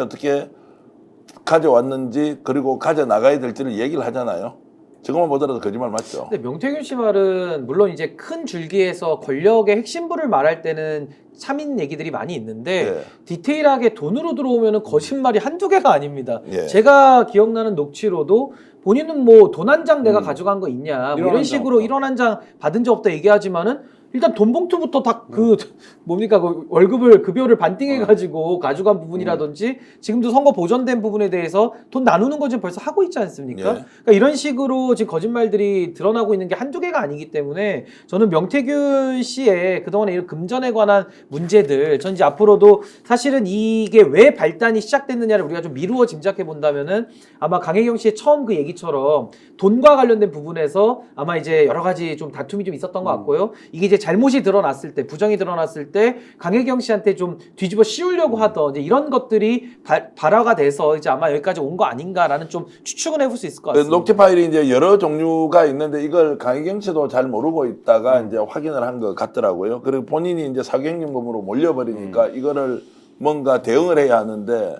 가져왔는지 그리고 가져나가야 될지를 얘기를 하잖아요. 저것만 보더라도 거짓말 맞죠? 근데 명태균 씨 말은 물론 이제 큰 줄기에서 권력의 핵심부를 말할 때는 참인 얘기들이 많이 있는데 예. 디테일하게 돈으로 들어오면은 거짓말이 한두 개가 아닙니다. 예. 제가 기억나는 녹취로도 본인은 뭐 돈 한 장 내가 가져간 거 있냐 뭐 일원 이런 한 식으로 장. 1원 한 장 받은 적 없다 얘기하지만은 일단 돈 봉투부터 다 그 뭡니까 그 월급을 급여를 반띵해 가지고 가져간 부분이라든지 지금도 선거 보전된 부분에 대해서 돈 나누는 거 지금 벌써 하고 있지 않습니까? 예. 그러니까 이런 식으로 지금 거짓말들이 드러나고 있는 게 한두 개가 아니기 때문에 저는 명태균 씨의 그동안의 이런 금전에 관한 문제들 전 이제 앞으로도 사실은 이게 왜 발단이 시작됐느냐를 우리가 좀 미루어 짐작해 본다면은 아마 강혜경 씨의 처음 그 얘기처럼 돈과 관련된 부분에서 아마 이제 여러 가지 좀 다툼이 좀 있었던 것 같고요. 이게 이제 잘못이 드러났을 때 부정이 드러났을 때 강혜경 씨한테 좀 뒤집어 씌우려고 하던 이제 이런 것들이 발화가 돼서 이제 아마 여기까지 온 거 아닌가라는 좀 추측은 해볼 수 있을 것 같습니다. 녹취 파일이 이제 여러 종류가 있는데 이걸 강희경 씨도 잘 모르고 있다가 이제 확인을 한 것 같더라고요. 그리고 본인이 이제 사기행위범으로 몰려버리니까 이거를 뭔가 대응을 해야 하는데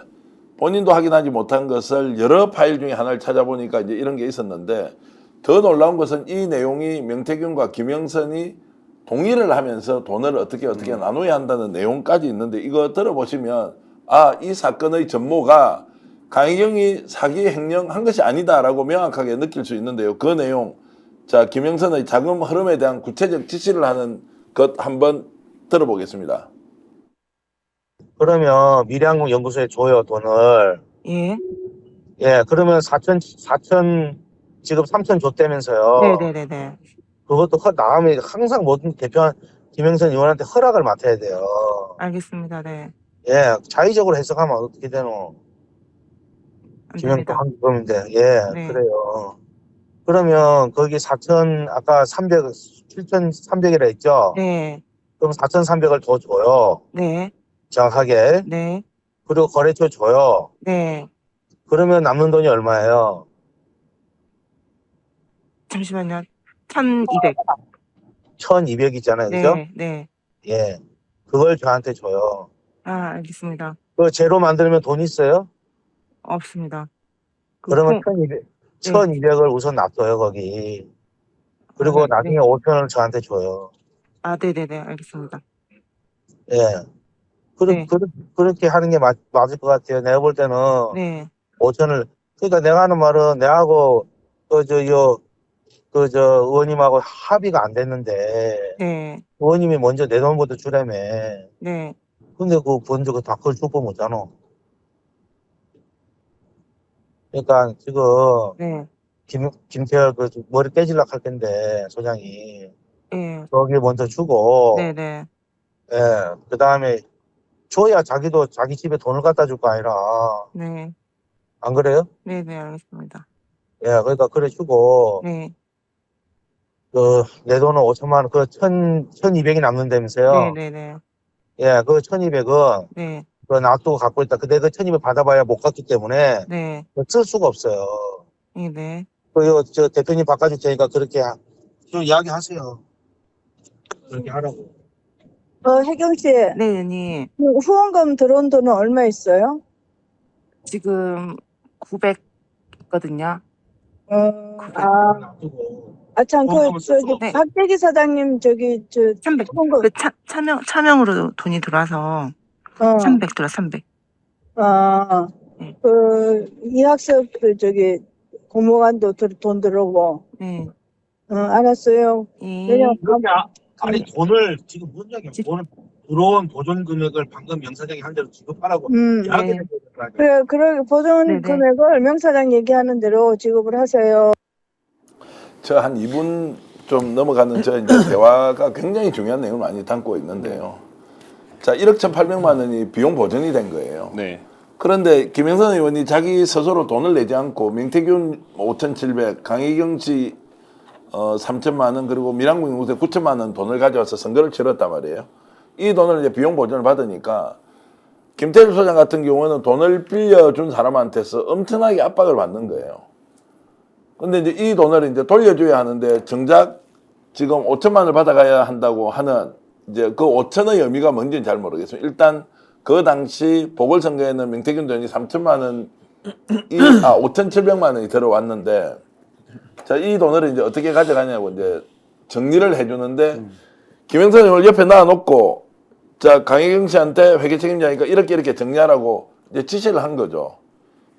본인도 확인하지 못한 것을 여러 파일 중에 하나를 찾아보니까 이제 이런 게 있었는데 더 놀라운 것은 이 내용이 명태균과 김영선이 동의를 하면서 돈을 어떻게 나눠야 한다는 내용까지 있는데 이거 들어보시면 아, 이 사건의 전모가 강희경이 사기 횡령한 것이 아니다라고 명확하게 느낄 수 있는데요. 그 내용 자 김영선의 자금 흐름에 대한 구체적 지시를 하는 것 한번 들어보겠습니다. 그러면 미래한국연구소에 줘요, 돈을. 예. 예, 그러면 4천, 지금 3천 줬다면서요. 네네네네. 그것도 나오면 항상 모든 김영선 의원한테 허락을 맡아야 돼요. 알겠습니다. 네. 예, 자의적으로 해석하면 어떻게 되노? 안 김영선 됩니다. 그러면 돼. 예, 네. 그래요. 그러면 거기 4천, 아까 7,300이라 했죠? 네. 그럼 4,300을 더 줘요. 네. 정확하게. 네. 그리고 거래처 줘요. 네. 그러면 남는 돈이 얼마예요? 잠시만요. 1,200. 1,200이잖아요. 그죠? 네. 네. 예. 그걸 저한테 줘요. 아, 알겠습니다. 그 제로 만들면 돈 있어요? 없습니다. 그러면 통- 1,200을 우선 놔둬요, 거기. 그리고 네, 나중에 네. 5천원을 저한테 줘요. 아, 네네네. 알겠습니다. 예. 네. 그렇게 하는 게 맞을 것 같아요. 내가 볼 때는 네. 5천을, 그러니까 내가 하는 말은 내하고, 의원님하고 합의가 안 됐는데, 네. 의원님이 먼저 내 돈부터 주라며. 네. 근데 먼저 다 그걸 줄 거 못잖아. 그러니까 지금 네. 김태열 그 머리 떼질락 할 텐데 소장이 예. 저기 먼저 주고 네네. 예, 그 다음에 줘야 자기도 자기 집에 돈을 갖다 줄 거 아니라 네. 안 그래요? 네네, 알겠습니다. 예, 그러니까 그래 주고 네. 그 내 돈은 5천만 원, 그 1,200이 남는다면서요? 네네네. 예, 그 1,200은 네. 그 놔두고 갖고 있다. 근데 그 1,200 받아봐야 못 갚기 때문에 네. 쓸 수가 없어요. 네. 저 대표님 바꿔줄 테니까 그렇게 좀 이야기하세요. 그렇게 하라고. 혜경 씨, 네, 언니. 후원금 들어온 돈은 얼마 있어요? 지금 900 있거든요. 놔두고. 참, 후원금을 쓸 수가 없어요. 박재기 사장님, 300. 후원금, 그 차명으로 돈이 들어와서 300 들어, 300. 네. 이학습, 공무원도 돈 들어오고, 네. 알았어요. 예. 그냥 아니 돈을 지금 뭔 얘기야? 돈을 들어온 보존 금액을 방금 명사장이 한 대로 지급하라고 이야기를 해야 되는 그래, 보존 네네. 금액을 명사장 얘기하는 대로 지급을 하세요. 저 한 2분 좀 넘어가는 저 이제 대화가 굉장히 중요한 내용을 많이 담고 있는데요. 자, 1억 1,800만 원이 비용 보전이 된 거예요. 네. 그런데 김영선 의원이 자기 스스로 돈을 내지 않고 명태균 5,700, 강혜경 씨 3천만 원 그리고 밀양공영구세 9천만 원 돈을 가져와서 선거를 치렀단 말이에요. 이 돈을 이제 비용 보전을 받으니까 김태일 소장 같은 경우는 돈을 빌려준 사람한테서 엄청나게 압박을 받는 거예요. 근데 이제 이 돈을 이제 돌려줘야 하는데 정작 지금 5천만 원을 받아가야 한다고 하는 이제 그 5천의 의미가 뭔지는 잘 모르겠어요. 일단 그 당시 보궐선거에는 명태균 돈이 3천만 원이 5,700만 원이 들어왔는데 자, 이 돈을 이제 어떻게 가져가냐고 이제 정리를 해주는데 김영선 의원을 옆에 놔놓고 자, 강혜경 씨한테 회계 책임자니까 이렇게 정리하라고 이제 지시를 한 거죠.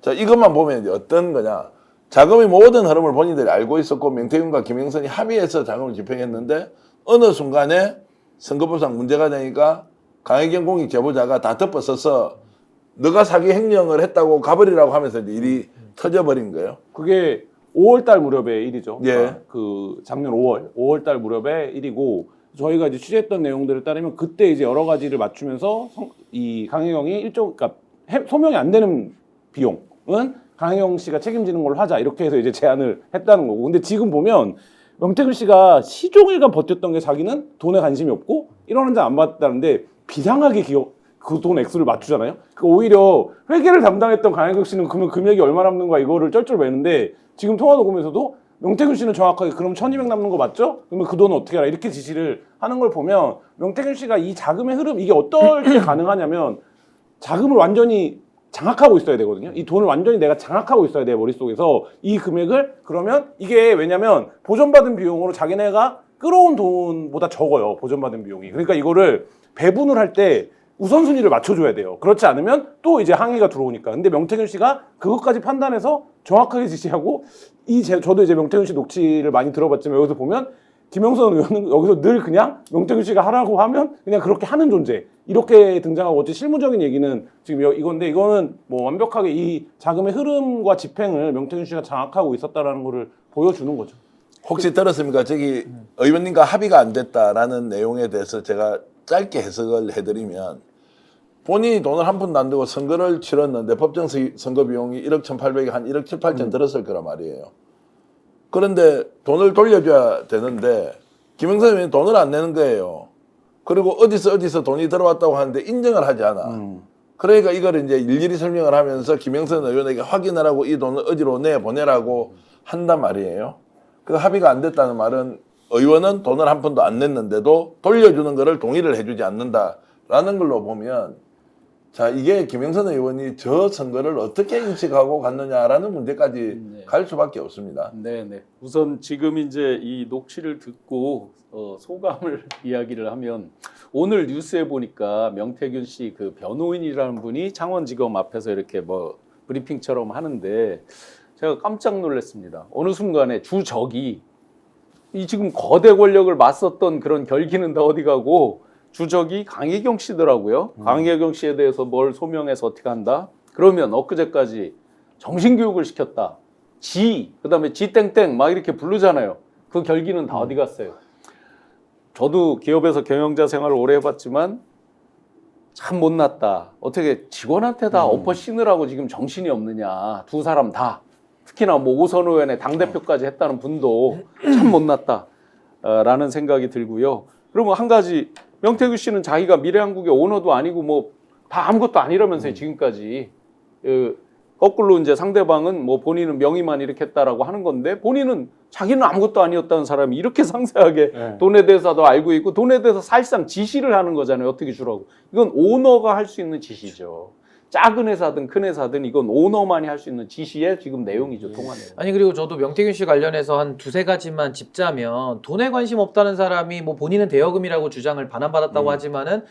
자, 이것만 보면 이제 어떤 거냐. 자금의 모든 흐름을 본인들이 알고 있었고 명태균과 김영선이 합의해서 자금을 집행했는데 어느 순간에 선거법상 문제가 되니까 강혜경 공익 제보자가 다 덮어서서 너가 사기 횡령을 했다고 가버리라고 하면서 이제 일이 터져버린 거예요. 그게 5월달 무렵의 일이죠. 예. 그러니까 그 작년 5월달 무렵의 일이고 저희가 이제 취재했던 내용들을 따르면 그때 이제 여러 가지를 맞추면서 이 강혜경이 그러니까 소명이 안 되는 비용은 강혜경 씨가 책임지는 걸로 하자 이렇게 해서 이제 제안을 했다는 거고. 근데 지금 보면 명태균 씨가 시종일관 버텼던 게 자기는 돈에 관심이 없고 1원 한 장 안 받았다는데 비상하게 그 돈 액수를 맞추잖아요. 그 오히려 회계를 담당했던 강혜경 씨는 그러면 금액이 얼마 남는 거야 이거를 쩔쩔 매는데 지금 통화 녹음에서도 명태균 씨는 정확하게 그럼 1,200 남는 거 맞죠? 그러면 그 돈은 어떻게 알아? 이렇게 지시를 하는 걸 보면 명태균 씨가 이 자금의 흐름 이게 어떨 때 가능하냐면 자금을 완전히 장악하고 있어야 되거든요. 이 돈을 완전히 내가 장악하고 있어야 돼 머릿속에서 이 금액을 그러면 이게 왜냐면 보전받은 비용으로 자기네가 끌어온 돈보다 적어요. 보전받은 비용이. 그러니까 이거를 배분을 할 때 우선순위를 맞춰줘야 돼요. 그렇지 않으면 또 이제 항의가 들어오니까. 근데 명태균 씨가 그것까지 판단해서 정확하게 지시하고 저도 이제 명태균 씨 녹취를 많이 들어봤지만 여기서 보면 김영선 의원은 여기서 늘 그냥 명태균 씨가 하라고 하면 그냥 그렇게 하는 존재. 이렇게 등장하고 어째 실무적인 얘기는 지금 이건데 이거는 뭐 완벽하게 이 자금의 흐름과 집행을 명태균 씨가 장악하고 있었다라는 거를 보여주는 거죠. 혹시 들었습니까? 저기 의원님과 합의가 안 됐다라는 내용에 대해서 제가 짧게 해석을 해드리면 본인이 돈을 한 푼도 안 들고 선거를 치렀는데 법정 선거 비용이 1억 1,800에 한 1억 7, 8천 들었을 거란 말이에요. 그런데 돈을 돌려줘야 되는데 김영선 의원이 돈을 안 내는 거예요. 그리고 어디서 돈이 들어왔다고 하는데 인정을 하지 않아. 그러니까 이걸 이제 일일이 설명을 하면서 김영선 의원에게 확인을 하고 이 돈을 어디로 내보내라고 한단 말이에요. 그 합의가 안 됐다는 말은 의원은 돈을 한 푼도 안 냈는데도 돌려주는 거를 동의를 해주지 않는다라는 걸로 보면 자, 이게 김영선 의원이 저 선거를 어떻게 인식하고 갔느냐라는 문제까지 갈 수밖에 없습니다. 네네. 우선 지금 이제 이 녹취를 듣고 소감을 이야기를 하면 오늘 뉴스에 보니까 명태균 씨 그 변호인이라는 분이 창원지검 앞에서 이렇게 뭐 브리핑처럼 하는데 제가 깜짝 놀랐습니다. 어느 순간에 주적이 이 지금 거대 권력을 맞섰던 그런 결기는 다 어디 가고 주적이 강혜경 씨더라고요. 강혜경 씨에 대해서 뭘 소명해서 어떻게 한다? 그러면 엊그제까지 정신교육을 시켰다. 그다음에 지 땡땡 막 이렇게 부르잖아요. 그 결기는 다 어디 갔어요? 저도 기업에서 경영자 생활을 오래 해봤지만 참 못났다. 어떻게 직원한테 다 엎어 씌느라고 지금 정신이 없느냐. 두 사람 다. 특히나 뭐 오선 의원의 당대표까지 했다는 분도 참 못났다. 라는 생각이 들고요. 그리고 한 가지, 명태균 씨는 자기가 미래한국의 오너도 아니고 뭐 다 아무것도 아니라면서요, 지금까지. 거꾸로 이제 상대방은 뭐 본인은 명의만 이렇게 했다라고 하는 건데 본인은 자기는 아무것도 아니었다는 사람이 이렇게 상세하게 네. 돈에 대해서도 알고 있고 돈에 대해서 사실상 지시를 하는 거잖아요. 어떻게 주라고. 이건 오너가 할 수 있는 지시죠. 작은 회사든 큰 회사든 이건 오너만이 할 수 있는 지시의 지금 내용이죠. 통화 내용. 아니 그리고 저도 명태균 씨 관련해서 한 두세 가지만 짚자면 돈에 관심 없다는 사람이 뭐 본인은 대여금이라고 주장을 반환받았다고 하지만은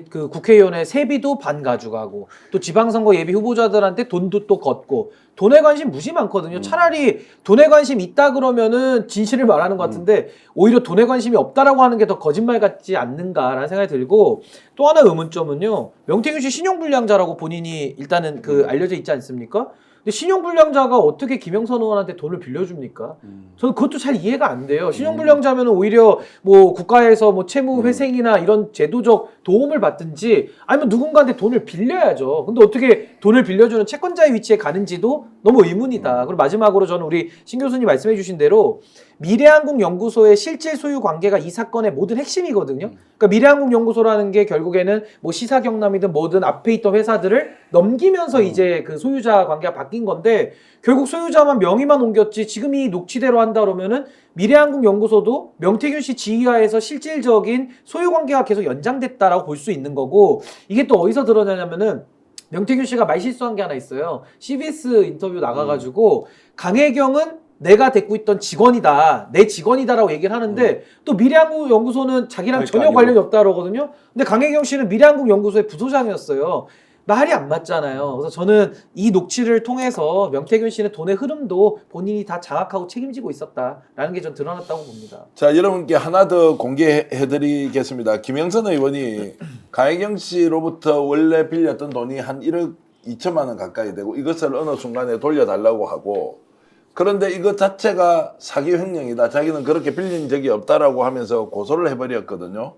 그 국회의원의 세비도 반 가져가고 또 지방선거 예비 후보자들한테 돈도 또 걷고 돈에 관심 무시 많거든요. 차라리 돈에 관심 있다 그러면은 진실을 말하는 것 같은데 오히려 돈에 관심이 없다라고 하는 게 더 거짓말 같지 않는가라는 생각이 들고 또 하나 의문점은요. 명태균 씨 신용불량자라고 본인이 일단은 그 알려져 있지 않습니까? 근데 신용불량자가 어떻게 김영선 의원한테 돈을 빌려줍니까? 저는 그것도 잘 이해가 안 돼요. 신용불량자면 오히려 뭐 국가에서 뭐 채무회생이나 이런 제도적 도움을 받든지 아니면 누군가한테 돈을 빌려야죠. 근데 어떻게 돈을 빌려주는 채권자의 위치에 가는지도 너무 의문이다. 그리고 마지막으로 저는 우리 신 교수님 말씀해 주신 대로 미래한국연구소의 실질 소유 관계가 이 사건의 모든 핵심이거든요. 그러니까 미래한국연구소라는 게 결국에는 뭐 시사경남이든 뭐든 앞에 있던 회사들을 넘기면서 이제 그 소유자 관계가 바뀐 건데 결국 소유자만 명의만 옮겼지 지금 이 녹취대로 한다 그러면은 미래한국연구소도 명태균 씨 지휘하에서 실질적인 소유 관계가 계속 연장됐다라고 볼 수 있는 거고 이게 또 어디서 드러나냐면은 명태균 씨가 말실수한 게 하나 있어요. CBS 인터뷰 나가가지고 강혜경은 내가 데리고 있던 직원이다. 내 직원이다라고 얘기를 하는데 또 미래한국연구소는 자기랑 그러니까 전혀 아니고. 관련이 없다 그러거든요. 근데 강혜경 씨는 미래한국연구소의 부소장이었어요. 말이 안 맞잖아요. 그래서 저는 이 녹취를 통해서 명태균 씨는 돈의 흐름도 본인이 다 장악하고 책임지고 있었다라는 게 전 드러났다고 봅니다. 자, 여러분께 하나 더 공개해드리겠습니다. 김영선 의원이 강혜경 씨로부터 원래 빌렸던 돈이 한 1억 2천만 원 가까이 되고 이것을 어느 순간에 돌려달라고 하고 그런데 이것 자체가 사기 횡령이다. 자기는 그렇게 빌린 적이 없다라고 하면서 고소를 해버렸거든요.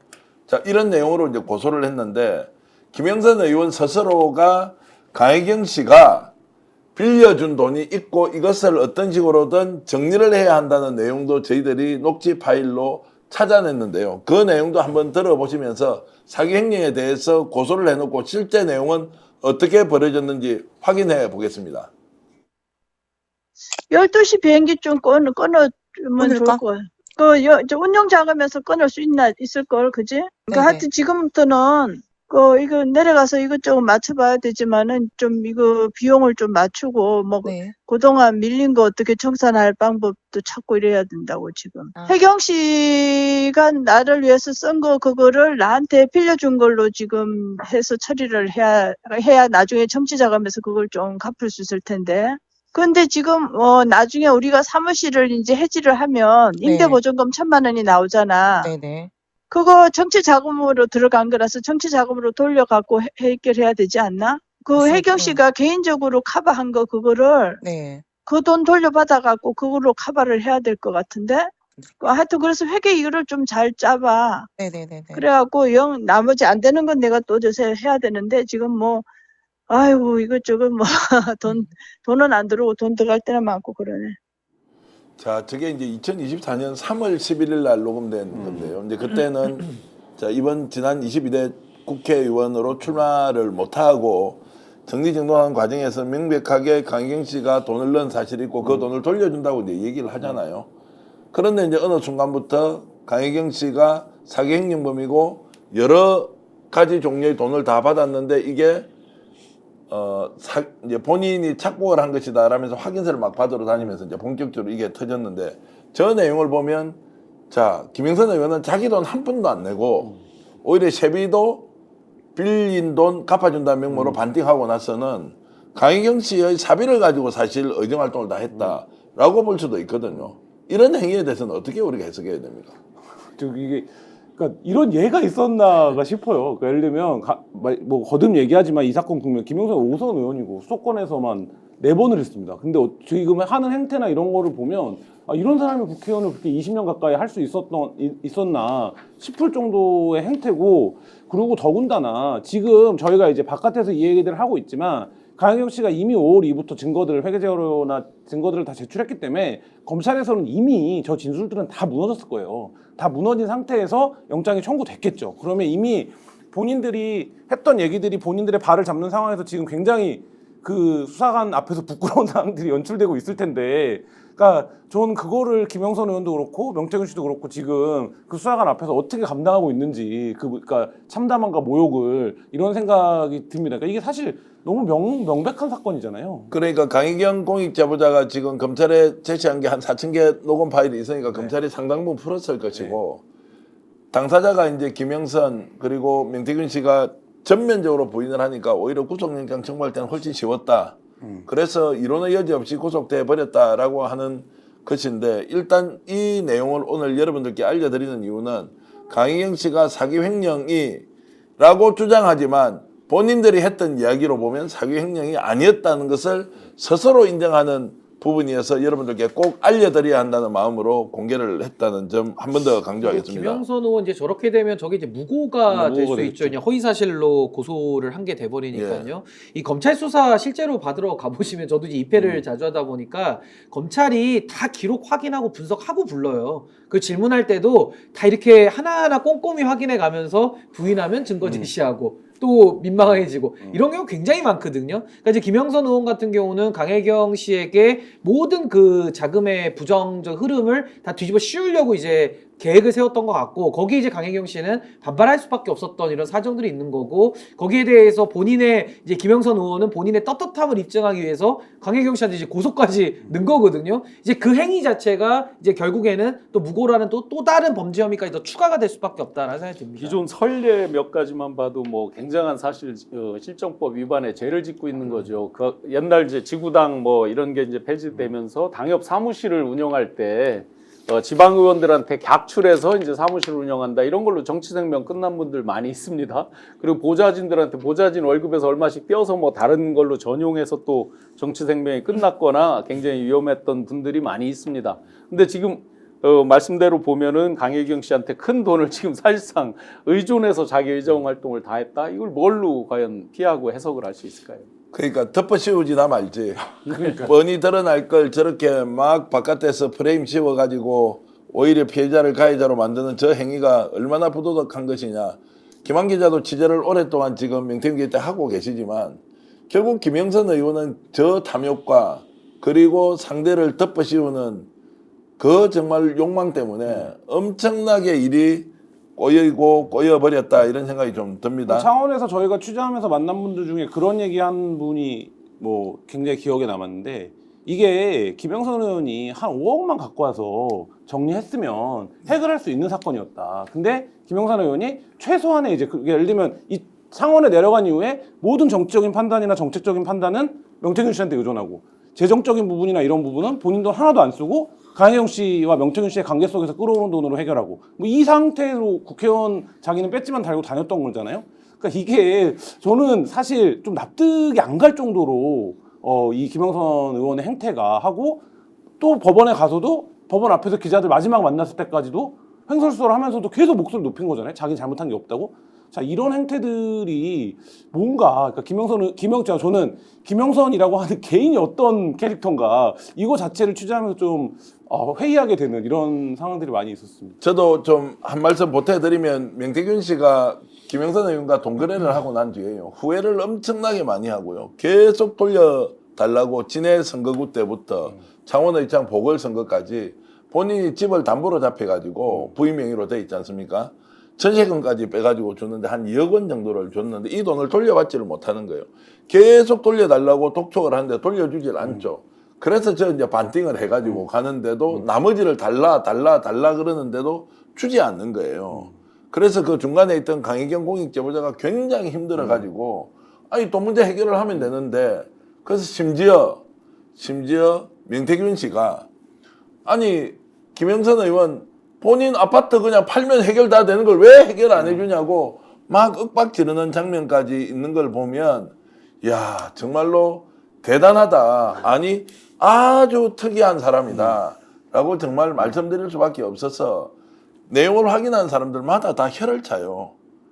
자, 이런 내용으로 이제 고소를 했는데 김영선 의원 스스로가 강혜경 씨가 빌려준 돈이 있고 이것을 어떤 식으로든 정리를 해야 한다는 내용도 저희들이 녹취 파일로 찾아냈는데요. 그 내용도 한번 들어보시면서 사기 횡령에 대해서 고소를 해놓고 실제 내용은 어떻게 벌어졌는지 확인해 보겠습니다. 12시 비행기 좀 끊어주면 좋을 끊을까? 거야. 저 운영 자금에서 끊을 수 있을 걸, 그지? 그러니까 네네. 하여튼 지금부터는 이거 내려가서 이것저것 맞춰봐야 되지만은 좀 이거 비용을 좀 맞추고 뭐 네. 그동안 밀린 거 어떻게 청산할 방법도 찾고 이래야 된다고 지금. 아. 혜경 씨가 나를 위해서 쓴 거 그거를 나한테 빌려준 걸로 지금 해서 처리를 해야 나중에 청취자금에서 그걸 좀 갚을 수 있을 텐데. 근데 지금 나중에 우리가 사무실을 이제 해지를 하면 임대보증금 1,000만 원이 나오잖아. 네네. 그거 정치 자금으로 들어간 거라서 정치 자금으로 돌려갖고 해결해야 되지 않나? 그 그렇죠. 혜경 씨가 개인적으로 커버한 거 그거를 네. 그 돈 돌려받아갖고 그걸로 커버를 해야 될 것 같은데? 하여튼 그래서 회계 이거를 좀 잘 짜봐. 네네네네. 그래갖고 나머지 안 되는 건 내가 또 요새 해야 되는데 지금 뭐 아이고 이것저것 뭐 돈은 안 들어오고 돈 들어갈 때는 많고 그러네. 자, 저게 이제 2024년 3월 11일 날 녹음된 건데요. 이제 그때는 자, 지난 22대 국회의원으로 출마를 못하고 정리정돈하는 과정에서 명백하게 강혜경 씨가 돈을 넣은 사실이 있고 그 돈을 돌려준다고 이제 얘기를 하잖아요. 그런데 이제 어느 순간부터 강혜경 씨가 사기 횡령범이고 여러 가지 종류의 돈을 다 받았는데 이게 이제 본인이 착복을 한 것이다 라면서 확인서를 막 받으러 다니면서 이제 본격적으로 이게 터졌는데 저 내용을 보면 자, 김영선 의원은 자기 돈 한 푼도 안 내고 오히려 세비도 빌린 돈 갚아준다는 명목으로 반띵하고 나서는 강혜경 씨의 사비를 가지고 사실 의정활동을 다 했다라고 볼 수도 있거든요. 이런 행위에 대해서는 어떻게 우리가 해석해야 됩니까? 이게 그러니까 이런 예가 있었나가 싶어요. 그러니까 예를 들면 뭐 거듭 얘기하지만 이 사건 보면 김영선 5선 의원이고 수도권에서만 4번을 했습니다. 근데 지금 하는 행태나 이런 거를 보면 이런 사람이 국회의원을 그렇게 20년 가까이 할 수 있었나 싶을 정도의 행태고, 그리고 더군다나 지금 저희가 이제 바깥에서 이 얘기들을 하고 있지만 강혜경 씨가 이미 5월 2부터 증거들을 회계 자료나 증거들을 다 제출했기 때문에 검찰에서는 이미 저 진술들은 다 무너졌을 거예요. 다 무너진 상태에서 영장이 청구됐겠죠. 그러면 이미 본인들이 했던 얘기들이 본인들의 발을 잡는 상황에서 지금 굉장히 그 수사관 앞에서 부끄러운 상황들이 연출되고 있을 텐데, 그러니까 저는 그거를 김영선 의원도 그렇고 명태균 씨도 그렇고 지금 그 수사관 앞에서 어떻게 감당하고 있는지, 그러니까 참담함과 모욕을, 이런 생각이 듭니다. 그러니까 이게 사실 너무 명백한 사건이잖아요. 그러니까 강희경 공익제보자가 지금 검찰에 제시한 게 한 4,000개 녹음 파일이 있으니까 검찰이 상당 부분 풀었을 것이고, 당사자가 이제 김영선 그리고 명태균 씨가 전면적으로 부인을 하니까 오히려 구속영장 청구할 때는 훨씬 쉬웠다. 그래서 이론의 여지 없이 구속돼 버렸다라고 하는 것인데, 일단 이 내용을 오늘 여러분들께 알려드리는 이유는 강희경 씨가 사기 횡령이라고 주장하지만 본인들이 했던 이야기로 보면 사기 횡령이 아니었다는 것을 스스로 인정하는 부분이어서 여러분들께 꼭 알려드려야 한다는 마음으로 공개를 했다는 점 한 번 더 강조하겠습니다. 김영선 의원 이제 저렇게 되면 저게 이제 무고가 될 수 있죠. 그냥 허위 사실로 고소를 한 게 돼버리니까요. 이 검찰 수사 실제로 받으러 가보시면, 저도 이제 입회를 자주 하다 보니까 검찰이 다 기록 확인하고 분석하고 불러요. 그 질문할 때도 다 이렇게 하나하나 꼼꼼히 확인해 가면서 부인하면 증거 제시하고 또 민망해지고 이런 경우 굉장히 많거든요. 그러니까 이제 김영선 의원 같은 경우는 강혜경 씨에게 모든 그 자금의 부정적 흐름을 다 뒤집어 씌우려고 이제 계획을 세웠던 것 같고, 거기에 이제 강혜경 씨는 반발할 수밖에 없었던 이런 사정들이 있는 거고, 거기에 대해서 본인의 이제 김영선 의원은 본인의 떳떳함을 입증하기 위해서 강혜경 씨한테 이제 고소까지 넣은 거거든요. 이제 그 행위 자체가 이제 결국에는 또 무고라는 또 다른 범죄 혐의까지 더 추가가 될 수밖에 없다라는 생각이 듭니다. 기존 선례 몇 가지만 봐도 뭐 굉장한 사실 실정법 위반에 죄를 짓고 있는 거죠. 그 옛날 이제 지구당 뭐 이런 게 이제 폐지되면서 당협 사무실을 운영할 때 지방 의원들한테 객출해서 이제 사무실을 운영한다, 이런 걸로 정치 생명 끝난 분들 많이 있습니다. 그리고 보좌진들한테 보좌진 월급에서 얼마씩 떼어서 뭐 다른 걸로 전용해서 또 정치 생명이 끝났거나 굉장히 위험했던 분들이 많이 있습니다. 근데 지금 말씀대로 보면은 강혜경 씨한테 큰 돈을 지금 사실상 의존해서 자기 의정 활동을 다 했다. 이걸 뭘로 과연 피하고 해석을 할 수 있을까요? 그러니까 덮어씌우지나 말지. 뻔히 드러날 걸 저렇게 막 바깥에서 프레임 씌워가지고 오히려 피해자를 가해자로 만드는 저 행위가 얼마나 부도덕한 것이냐. 김한 기자도 취재를 오랫동안 지금 명태균 기자 때 하고 계시지만, 결국 김영선 의원은 저 탐욕과 그리고 상대를 덮어씌우는 그 정말 욕망 때문에 엄청나게 일이 꼬여버렸다, 이런 생각이 좀 듭니다. 그 차원에서 저희가 취재하면서 만난 분들 중에 그런 얘기한 분이 뭐 굉장히 기억에 남았는데, 이게 김영선 의원이 한 5억만 갖고 와서 정리했으면 해결할 수 있는 사건이었다. 근데 김영선 의원이 최소한의 이제 예를 들면 이 상원에 내려간 이후에 모든 정치적인 판단이나 정책적인 판단은 명태균 씨한테 의존하고, 재정적인 부분이나 이런 부분은 본인 돈 하나도 안 쓰고 강혜경 씨와 명태균 씨의 관계 속에서 끌어오는 돈으로 해결하고, 뭐 이 상태로 국회의원 자기는 배지만 달고 다녔던 거잖아요. 그러니까 이게 저는 사실 좀 납득이 안 갈 정도로 이 김영선 의원의 행태가 하고, 또 법원에 가서도 법원 앞에서 기자들 마지막 만났을 때까지도 횡설수설 하면서도 계속 목소리 높인 거잖아요. 자기는 잘못한 게 없다고. 자, 이런 행태들이 뭔가, 그러니까 저는 김영선이라고 하는 개인이 어떤 캐릭터인가, 이거 자체를 취재하면서 좀 회의하게 되는 이런 상황들이 많이 있었습니다. 저도 좀 한 말씀 보태드리면, 명태균 씨가 김영선 의원과 동거래를 하고 난 뒤에요, 후회를 엄청나게 많이 하고요, 계속 돌려달라고 지내 선거구 때부터 창원의장 보궐선거까지 본인이 집을 담보로 잡혀가지고 부인 명의로 돼 있지 않습니까? 전세금까지 빼가지고 줬는데 한 2억 원 정도를 줬는데 이 돈을 돌려받지를 못하는 거예요. 계속 돌려달라고 독촉을 하는데 돌려주질 않죠. 그래서 저 이제 반띵을 해가지고 가는데도 나머지를 달라 그러는데도 주지 않는 거예요. 그래서 그 중간에 있던 강희경 공익제보자가 굉장히 힘들어가지고 아니 돈 문제 해결을 하면 되는데, 그래서 심지어 명태균 씨가 아니 김영선 의원 본인 아파트 그냥 팔면 해결 다 되는 걸 왜 해결 안 해주냐고 막 윽박 지르는 장면까지 있는 걸 보면, 야 정말로 대단하다. 아니 아주 특이한 사람이다라고 정말 말씀드릴 수밖에 없어서 내용을 확인한 사람들마다 다 혀를 차요.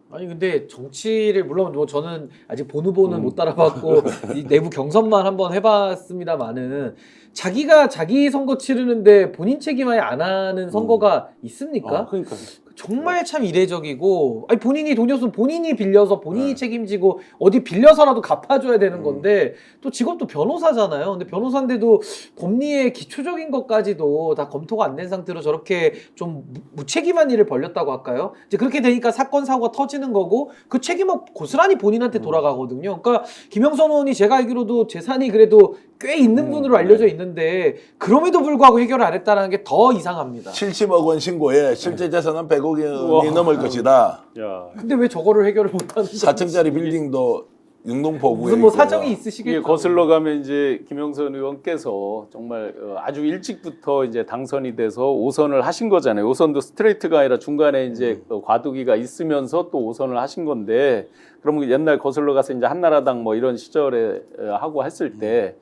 아니 근데 정치를 물론 뭐 저는 아직 본 후보는 못 따라봤고 이 내부 경선만 한번 해봤습니다만은 자기가 자기 선거 치르는데 본인 책임 아예 안 하는 선거가 있습니까? 그러니까 정말 참 이례적이고 아니 본인이 돈이 없으면 본인이 빌려서 본인이 책임지고 어디 빌려서라도 갚아줘야 되는 건데 또 직업도 변호사잖아요. 근데 변호사인데도 법리의 기초적인 것까지도 다 검토가 안 된 상태로 저렇게 좀 무책임한 일을 벌렸다고 할까요? 이제 그렇게 되니까 사건 사고가 터지는 거고 그 책임은 고스란히 본인한테 돌아가거든요. 그러니까 김영선 의원이 제가 알기로도 재산이 그래도 꽤 있는 분으로 알려져 있는데 그럼에도 불구하고 해결을 안 했다는 게 더 이상합니다. 70억 원 신고에 실제 재산은 100억이 넘을 것이다. 야, 근데 왜 저거를 해결을 못하는 4층짜리 빌딩도 영등포구에 무슨 뭐 있고요. 사정이 이게 있으시겠죠. 거슬러 가면 이제 김영선 의원께서 정말 아주 일찍부터 이제 당선이 돼서 5선을 하신 거잖아요. 5선도 스트레이트가 아니라 중간에 이제 과도기가 있으면서 또 5선을 하신 건데, 그러면 옛날 거슬러 가서 이제 한나라당 뭐 이런 시절에 하고 했을 때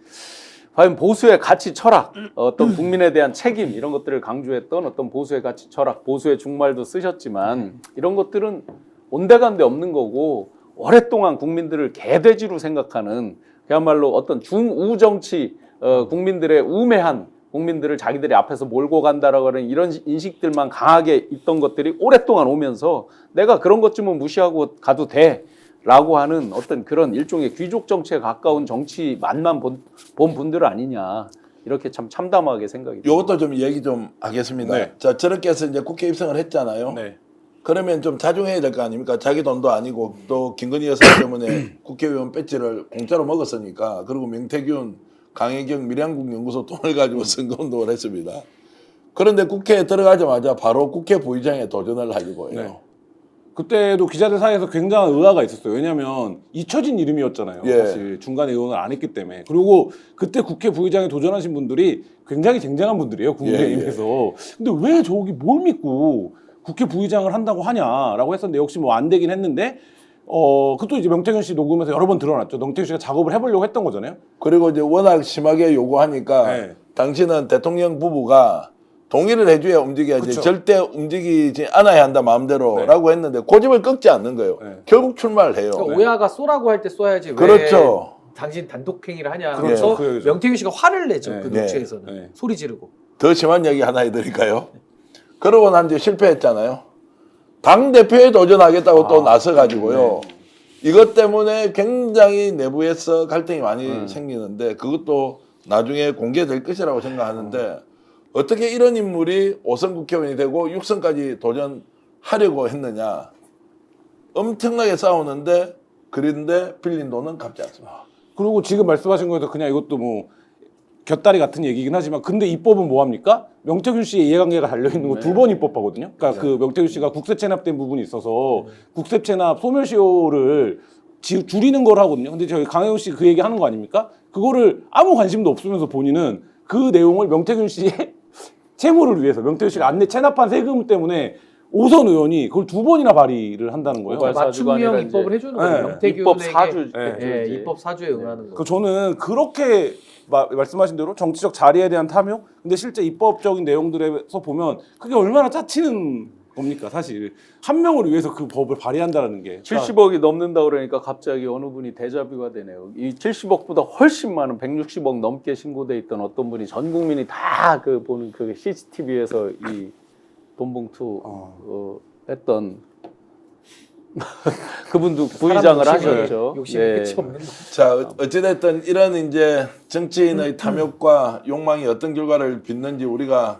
과연 보수의 가치 철학, 어떤 국민에 대한 책임 이런 것들을 강조했던 어떤 보수의 가치 철학, 보수의 중말도 쓰셨지만 이런 것들은 온데간데 없는 거고 오랫동안 국민들을 개돼지로 생각하는 그야말로 어떤 중우 정치, 국민들의 우매한 국민들을 자기들이 앞에서 몰고 간다라고 하는 이런 인식들만 강하게 있던 것들이 오랫동안 오면서 내가 그런 것쯤은 무시하고 가도 돼 라고 하는 어떤 그런 일종의 귀족 정치에 가까운 정치 맛만 본 분들 아니냐, 이렇게 참 참담하게 생각이 듭니다. 이것도 좀 얘기 좀 하겠습니다. 네. 자, 저렇게 해서 이제 국회 입성을 했잖아요. 네. 그러면 좀 자중해야 될 거 아닙니까? 자기 돈도 아니고 또 김건희 여사 때문에 국회의원 배지를 공짜로 먹었으니까. 그리고 명태균, 강혜경, 밀양국 연구소 돈을 가지고 선거운동을 했습니다. 그런데 국회에 들어가자마자 바로 국회 부의장에 도전을 하려고 해요. 네. 그때도 기자들 사이에서 굉장한 의아가 있었어요. 왜냐하면 잊혀진 이름이었잖아요. 예. 사실 중간에 의원을 안 했기 때문에. 그리고 그때 국회 부의장에 도전하신 분들이 굉장히 쟁쟁한 분들이에요. 국민의힘에서. 근데 왜 저기 뭘 믿고 국회 부의장을 한다고 하냐라고 했었는데 역시 뭐 안 되긴 했는데 그것도 이제 명태균 씨 녹음에서 여러 번 드러났죠. 명태균 씨가 작업을 해보려고 했던 거잖아요. 그리고 이제 워낙 심하게 요구하니까 네. 당신은 대통령 부부가 동의를 해줘야 움직여야지 그쵸. 절대 움직이지 않아야 한다 마음대로 네. 라고 했는데 고집을 꺾지 않는 거예요. 네. 결국 출마를 해요. 그러니까 오야가 쏘라고 할 때 쏘야지 왜 그렇죠. 당신 단독 행위를 하냐. 그렇죠. 그래서 그 얘기죠. 명태균 씨가 화를 내죠. 네. 그 네. 녹취에서는 네. 소리 지르고. 더 심한 얘기 하나 해드릴까요? 그러고 난 뒤에 실패했잖아요. 당대표에 도전하겠다고 또 나서가지고요. 이것 때문에 굉장히 내부에서 갈등이 많이 생기는데 그것도 나중에 공개될 것이라고 생각하는데 어떻게 이런 인물이 5선 국회의원이 되고 6선까지 도전하려고 했느냐. 엄청나게 싸우는데 그런데 빌린 돈은 갚지 않습니다. 그리고 지금 말씀하신 거에서 그냥 이것도 뭐 곁다리 같은 얘기긴 하지만 근데 입법은 뭐 합니까? 명태균 씨의 이해관계가 달려있는 거 두 번 입법하거든요. 그러니까 그 명태균 씨가 국세 체납된 부분이 있어서 국세 체납 소멸시효를 줄이는 걸 하거든요. 근데 저희 강혜경 씨 그 얘기 하는 거 아닙니까? 그거를 아무 관심도 없으면서 본인은 그 내용을 명태균 씨의 채무를 위해서 명태균 씨가 안내 체납한 세금 때문에 5선 의원이 그걸 두 번이나 발의를 한다는 거예요. 맞춤형 입법을 해주는 거예요. 네. 명태균에게 입법 사주, 예, 입법 사주에 응하는 거. 그 저는 그렇게 말씀하신 대로 정치적 자리에 대한 탐욕, 근데 실제 입법적인 내용들에서 보면 그게 얼마나 짜치는 겁니까? 사실 한 명을 위해서 그 법을 발의한다는 게 70억이 넘는다 그러니까 갑자기 어느 분이 데자뷰가 되네요. 이 70억보다 훨씬 많은 160억 넘게 신고돼 있던 어떤 분이 전 국민이 다 그 보는 그 CCTV에서 이 돈봉투 했던 그분도 부의장을 하셨죠. 욕심이 예. 끝이 없는 거. 자, 어찌됐든 이런 이제 정치인의 탐욕과 욕망이 어떤 결과를 빚는지 우리가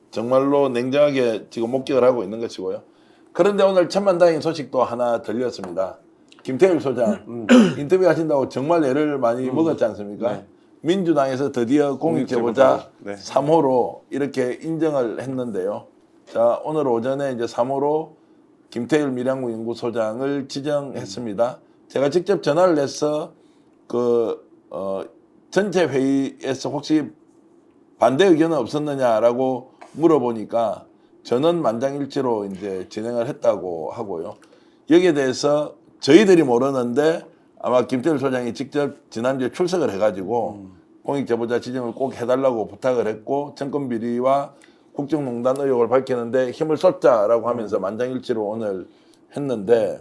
정말로 냉정하게 지금 목격을 하고 있는 것이고요. 그런데 오늘 천만다행인 소식도 하나 들렸습니다. 김태일 소장 인터뷰 하신다고 정말 애를 많이 먹었지 않습니까? 네. 민주당에서 드디어 공익제보자 네. 3호로 이렇게 인정을 했는데요. 자, 오늘 오전에 이제 3호로 김태일 밀양국 연구소장을 지정했습니다. 제가 직접 전화를 해서 전체 회의에서 혹시 반대 의견은 없었느냐라고 물어보니까 전원 만장일치로 이제 진행을 했다고 하고요. 여기에 대해서 저희들이 모르는데 아마 김태일 소장이 직접 지난주에 출석을 해가지고 공익제보자 지정을 꼭 해달라고 부탁을 했고 정권 비리와 국정농단 의혹을 밝히는데 힘을 쏟자라고 하면서 만장일치로 오늘 했는데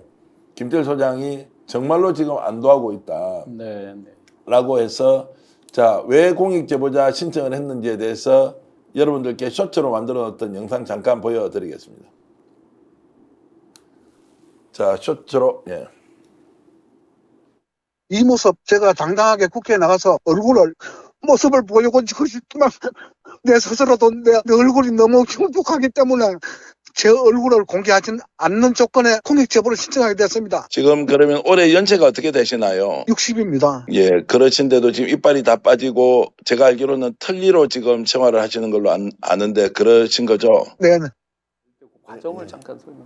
김태일 소장이 정말로 지금 안도하고 있다. 네, 네. 라고 해서 자, 왜 공익제보자 신청을 했는지에 대해서 여러분들께 쇼츠로 만들어 놓았던 영상 잠깐 보여드리겠습니다. 자, 쇼츠로 예. 이 모습 제가 당당하게 국회에 나가서 모습을 보이고 싶지만 내 스스로도 내 얼굴이 너무 흉측하기 때문에 제 얼굴을 공개하지 않는 조건에 공익제보를 신청하게 됐습니다. 지금 그러면 올해 연세가 어떻게 되시나요? 60입니다. 예, 그러신데도 지금 이빨이 다 빠지고 제가 알기로는 틀니로 지금 생활을 하시는 걸로 아는데 그러신 거죠? 네. 과정을 잠깐 설명.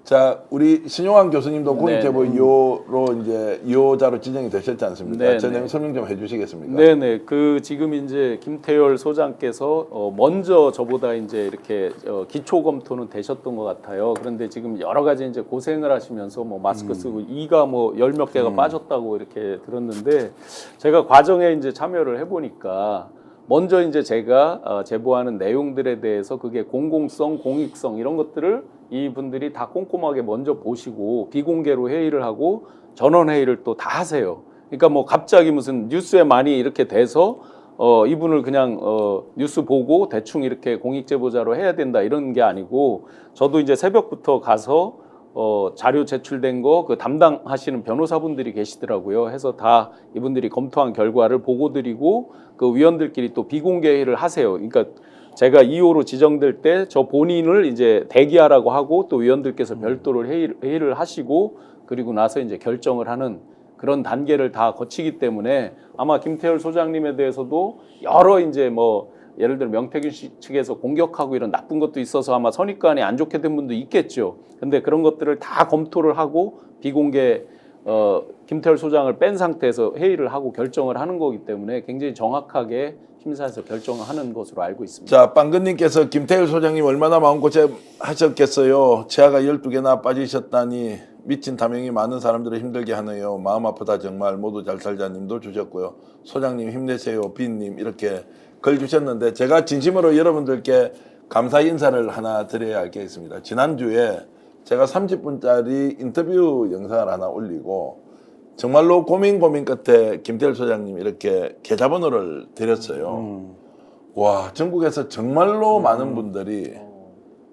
자, 우리 신용환 교수님도 공익제보 네네. 2호로 이제 2호자로 지정이 되셨지 않습니까? 네네. 저 내용 설명 좀 해주시겠습니까? 네네. 그 지금 이제 김태열 소장께서 먼저 저보다 이제 이렇게 기초 검토는 되셨던 것 같아요. 그런데 지금 여러 가지 이제 고생을 하시면서 뭐 마스크 쓰고 이가 뭐 열 몇 개가 빠졌다고 이렇게 들었는데 제가 과정에 이제 참여를 해보니까 먼저 이제 제가 제보하는 내용들에 대해서 그게 공공성, 공익성 이런 것들을 이분들이 다 꼼꼼하게 먼저 보시고 비공개로 회의를 하고 전원 회의를 또 다 하세요. 그러니까 뭐 갑자기 무슨 뉴스에 많이 이렇게 돼서 이분을 그냥 뉴스 보고 대충 이렇게 공익제보자로 해야 된다 이런 게 아니고 저도 이제 새벽부터 가서 자료 제출된 거 그 담당하시는 변호사분들이 계시더라고요. 해서 다 이분들이 검토한 결과를 보고 드리고 그 위원들끼리 또 비공개 회의를 하세요. 그러니까 제가 2호로 지정될 때 저 본인을 이제 대기하라고 하고 또 위원들께서 별도로 회의를 하시고 그리고 나서 이제 결정을 하는 그런 단계를 다 거치기 때문에 아마 김태열 소장님에 대해서도 여러 이제 뭐 예를 들어 명태균 씨 측에서 공격하고 이런 나쁜 것도 있어서 아마 선입관이 안 좋게 된 분도 있겠죠. 근데 그런 것들을 다 검토를 하고 비공개 김태열 소장을 뺀 상태에서 회의를 하고 결정을 하는 거기 때문에 굉장히 정확하게 심사에서 결정하는 것으로 알고 있습니다. 자, 빵근님께서 김태일 소장님 얼마나 마음고생 하셨겠어요. 치아가 12개나 빠지셨다니 미친 탐욕이 많은 사람들을 힘들게 하네요. 마음 아프다 정말. 모두 잘 살자 님도 주셨고요. 소장님 힘내세요. 빈님 이렇게 글 주셨는데 제가 진심으로 여러분들께 감사 인사를 하나 드려야 할 게 있습니다. 지난주에 제가 30분짜리 인터뷰 영상을 하나 올리고 정말로 고민 끝에 김태일 소장님 이렇게 계좌번호를 드렸어요. 와, 전국에서 정말로 많은 분들이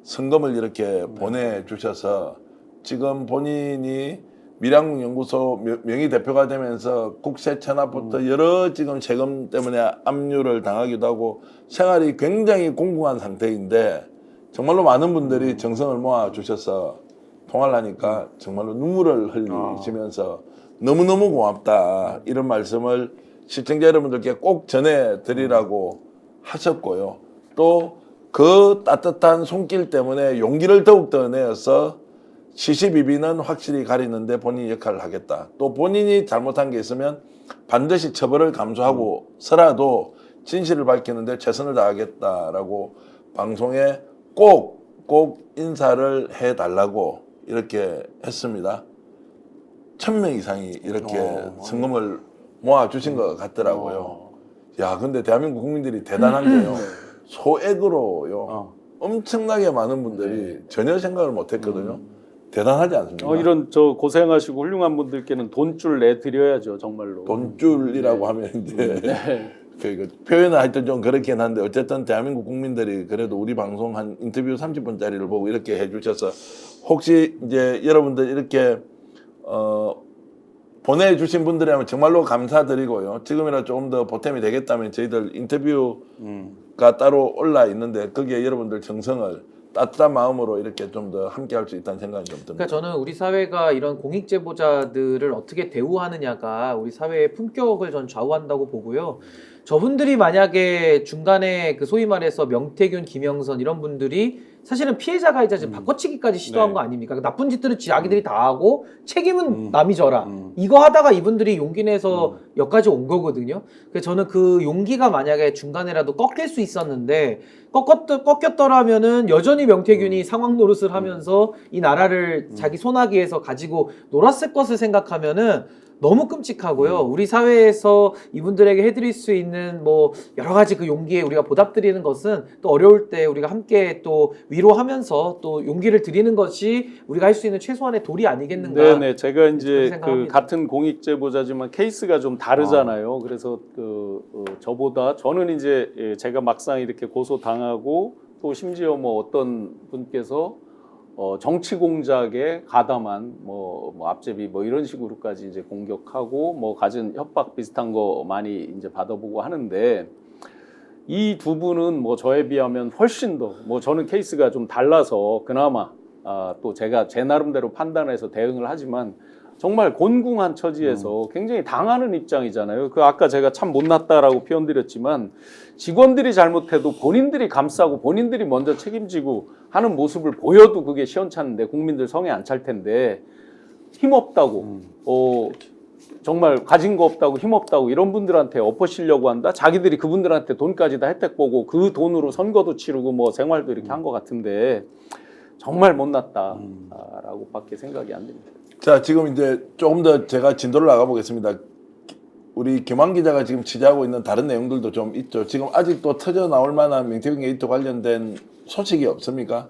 성금을 이렇게 보내주셔서 지금 본인이 밀양국 연구소 명의 대표가 되면서 국세 체납부터 여러 지금 세금 때문에 압류를 당하기도 하고 생활이 굉장히 공공한 상태인데 정말로 많은 분들이 정성을 모아 주셔서 통화를 하니까 정말로 눈물을 흘리시면서 너무너무 고맙다 이런 말씀을 시청자 여러분들께 꼭 전해드리라고 하셨고요. 또 그 따뜻한 손길 때문에 용기를 더욱더 내어서 시시비비는 확실히 가리는데 본인이 역할을 하겠다. 또 본인이 잘못한 게 있으면 반드시 처벌을 감수하고서라도 진실을 밝히는데 최선을 다하겠다라고 방송에 꼭 인사를 해달라고 이렇게 했습니다. 1000명 이상이 이렇게 성금을 모아주신 것 같더라고요. 야, 근데 대한민국 국민들이 대단한 게요. 소액으로요. 엄청나게 많은 분들이 전혀 생각을 못 했거든요. 대단하지 않습니까? 이런 저 고생하시고 훌륭한 분들께는 돈줄 내드려야죠, 정말로. 돈줄이라고 하면 이제 그 표현은 하여튼 좀 그렇긴 한데 어쨌든 대한민국 국민들이 그래도 우리 방송 한 인터뷰 30분짜리를 보고 이렇게 해주셔서 혹시 이제 여러분들 이렇게 보내주신 분들이라면 정말로 감사드리고요. 지금이라도 조금 더 보탬이 되겠다면 저희들 인터뷰가 따로 올라 있는데 거기에 여러분들 정성을 따뜻한 마음으로 이렇게 좀 더 함께 할 수 있다는 생각이 좀 듭니다. 그러니까 저는 우리 사회가 이런 공익제보자들을 어떻게 대우하느냐가 우리 사회의 품격을 전 좌우한다고 보고요. 저분들이 만약에 중간에 그 소위 말해서 명태균, 김영선 이런 분들이 사실은 피해자 가해자 지금 바꿔치기까지 시도한 네. 거 아닙니까? 나쁜 짓들은 자기들이 다 하고 책임은 남이 져라. 이거 하다가 이분들이 용기 내서 여기까지 온 거거든요. 그래서 저는 그 용기가 만약에 중간에라도 꺾일 수 있었는데 꺾였더라면은 여전히 명태균이 상황 노릇을 하면서 이 나라를 자기 손아귀에서 가지고 놀았을 것을 생각하면은 너무 끔찍하고요. 우리 사회에서 이분들에게 해드릴 수 있는 뭐 여러 가지 그 용기에 우리가 보답드리는 것은 또 어려울 때 우리가 함께 또 위로하면서 또 용기를 드리는 것이 우리가 할 수 있는 최소한의 도리 아니겠는가. 네네, 제가 이제 그 생각합니다. 같은 공익 제보자지만 케이스가 좀 다르잖아요. 그래서 저보다 저는 이제 제가 막상 이렇게 고소 당하고 또 심지어 뭐 어떤 분께서 정치 공작에 가담한 뭐 앞제비 뭐 이런 식으로까지 이제 공격하고 뭐 갖은 협박 비슷한 거 많이 이제 받아보고 하는데 이 두 분은 뭐 저에 비하면 훨씬 더 뭐 저는 케이스가 좀 달라서 그나마 또 제가 제 나름대로 판단해서 대응을 하지만 정말 곤궁한 처지에서 굉장히 당하는 입장이잖아요. 그 아까 제가 참 못났다라고 표현드렸지만 직원들이 잘못해도 본인들이 감싸고 본인들이 먼저 책임지고 하는 모습을 보여도 그게 시원찮은데 국민들 성에 안 찰 텐데 힘없다고 정말 가진 거 없다고 힘없다고 이런 분들한테 엎어시려고 한다. 자기들이 그분들한테 돈까지 다 혜택 보고 그 돈으로 선거도 치르고 뭐 생활도 이렇게 한 것 같은데 정말 못났다라고 밖에 생각이 안 됩니다. 자, 지금 이제 조금 더 제가 진도를 나가 보겠습니다. 우리 김환 기자가 지금 취재하고 있는 다른 내용들도 좀 있죠. 지금 아직도 터져 나올 만한 명태균 게이트 관련된 소식이 없습니까?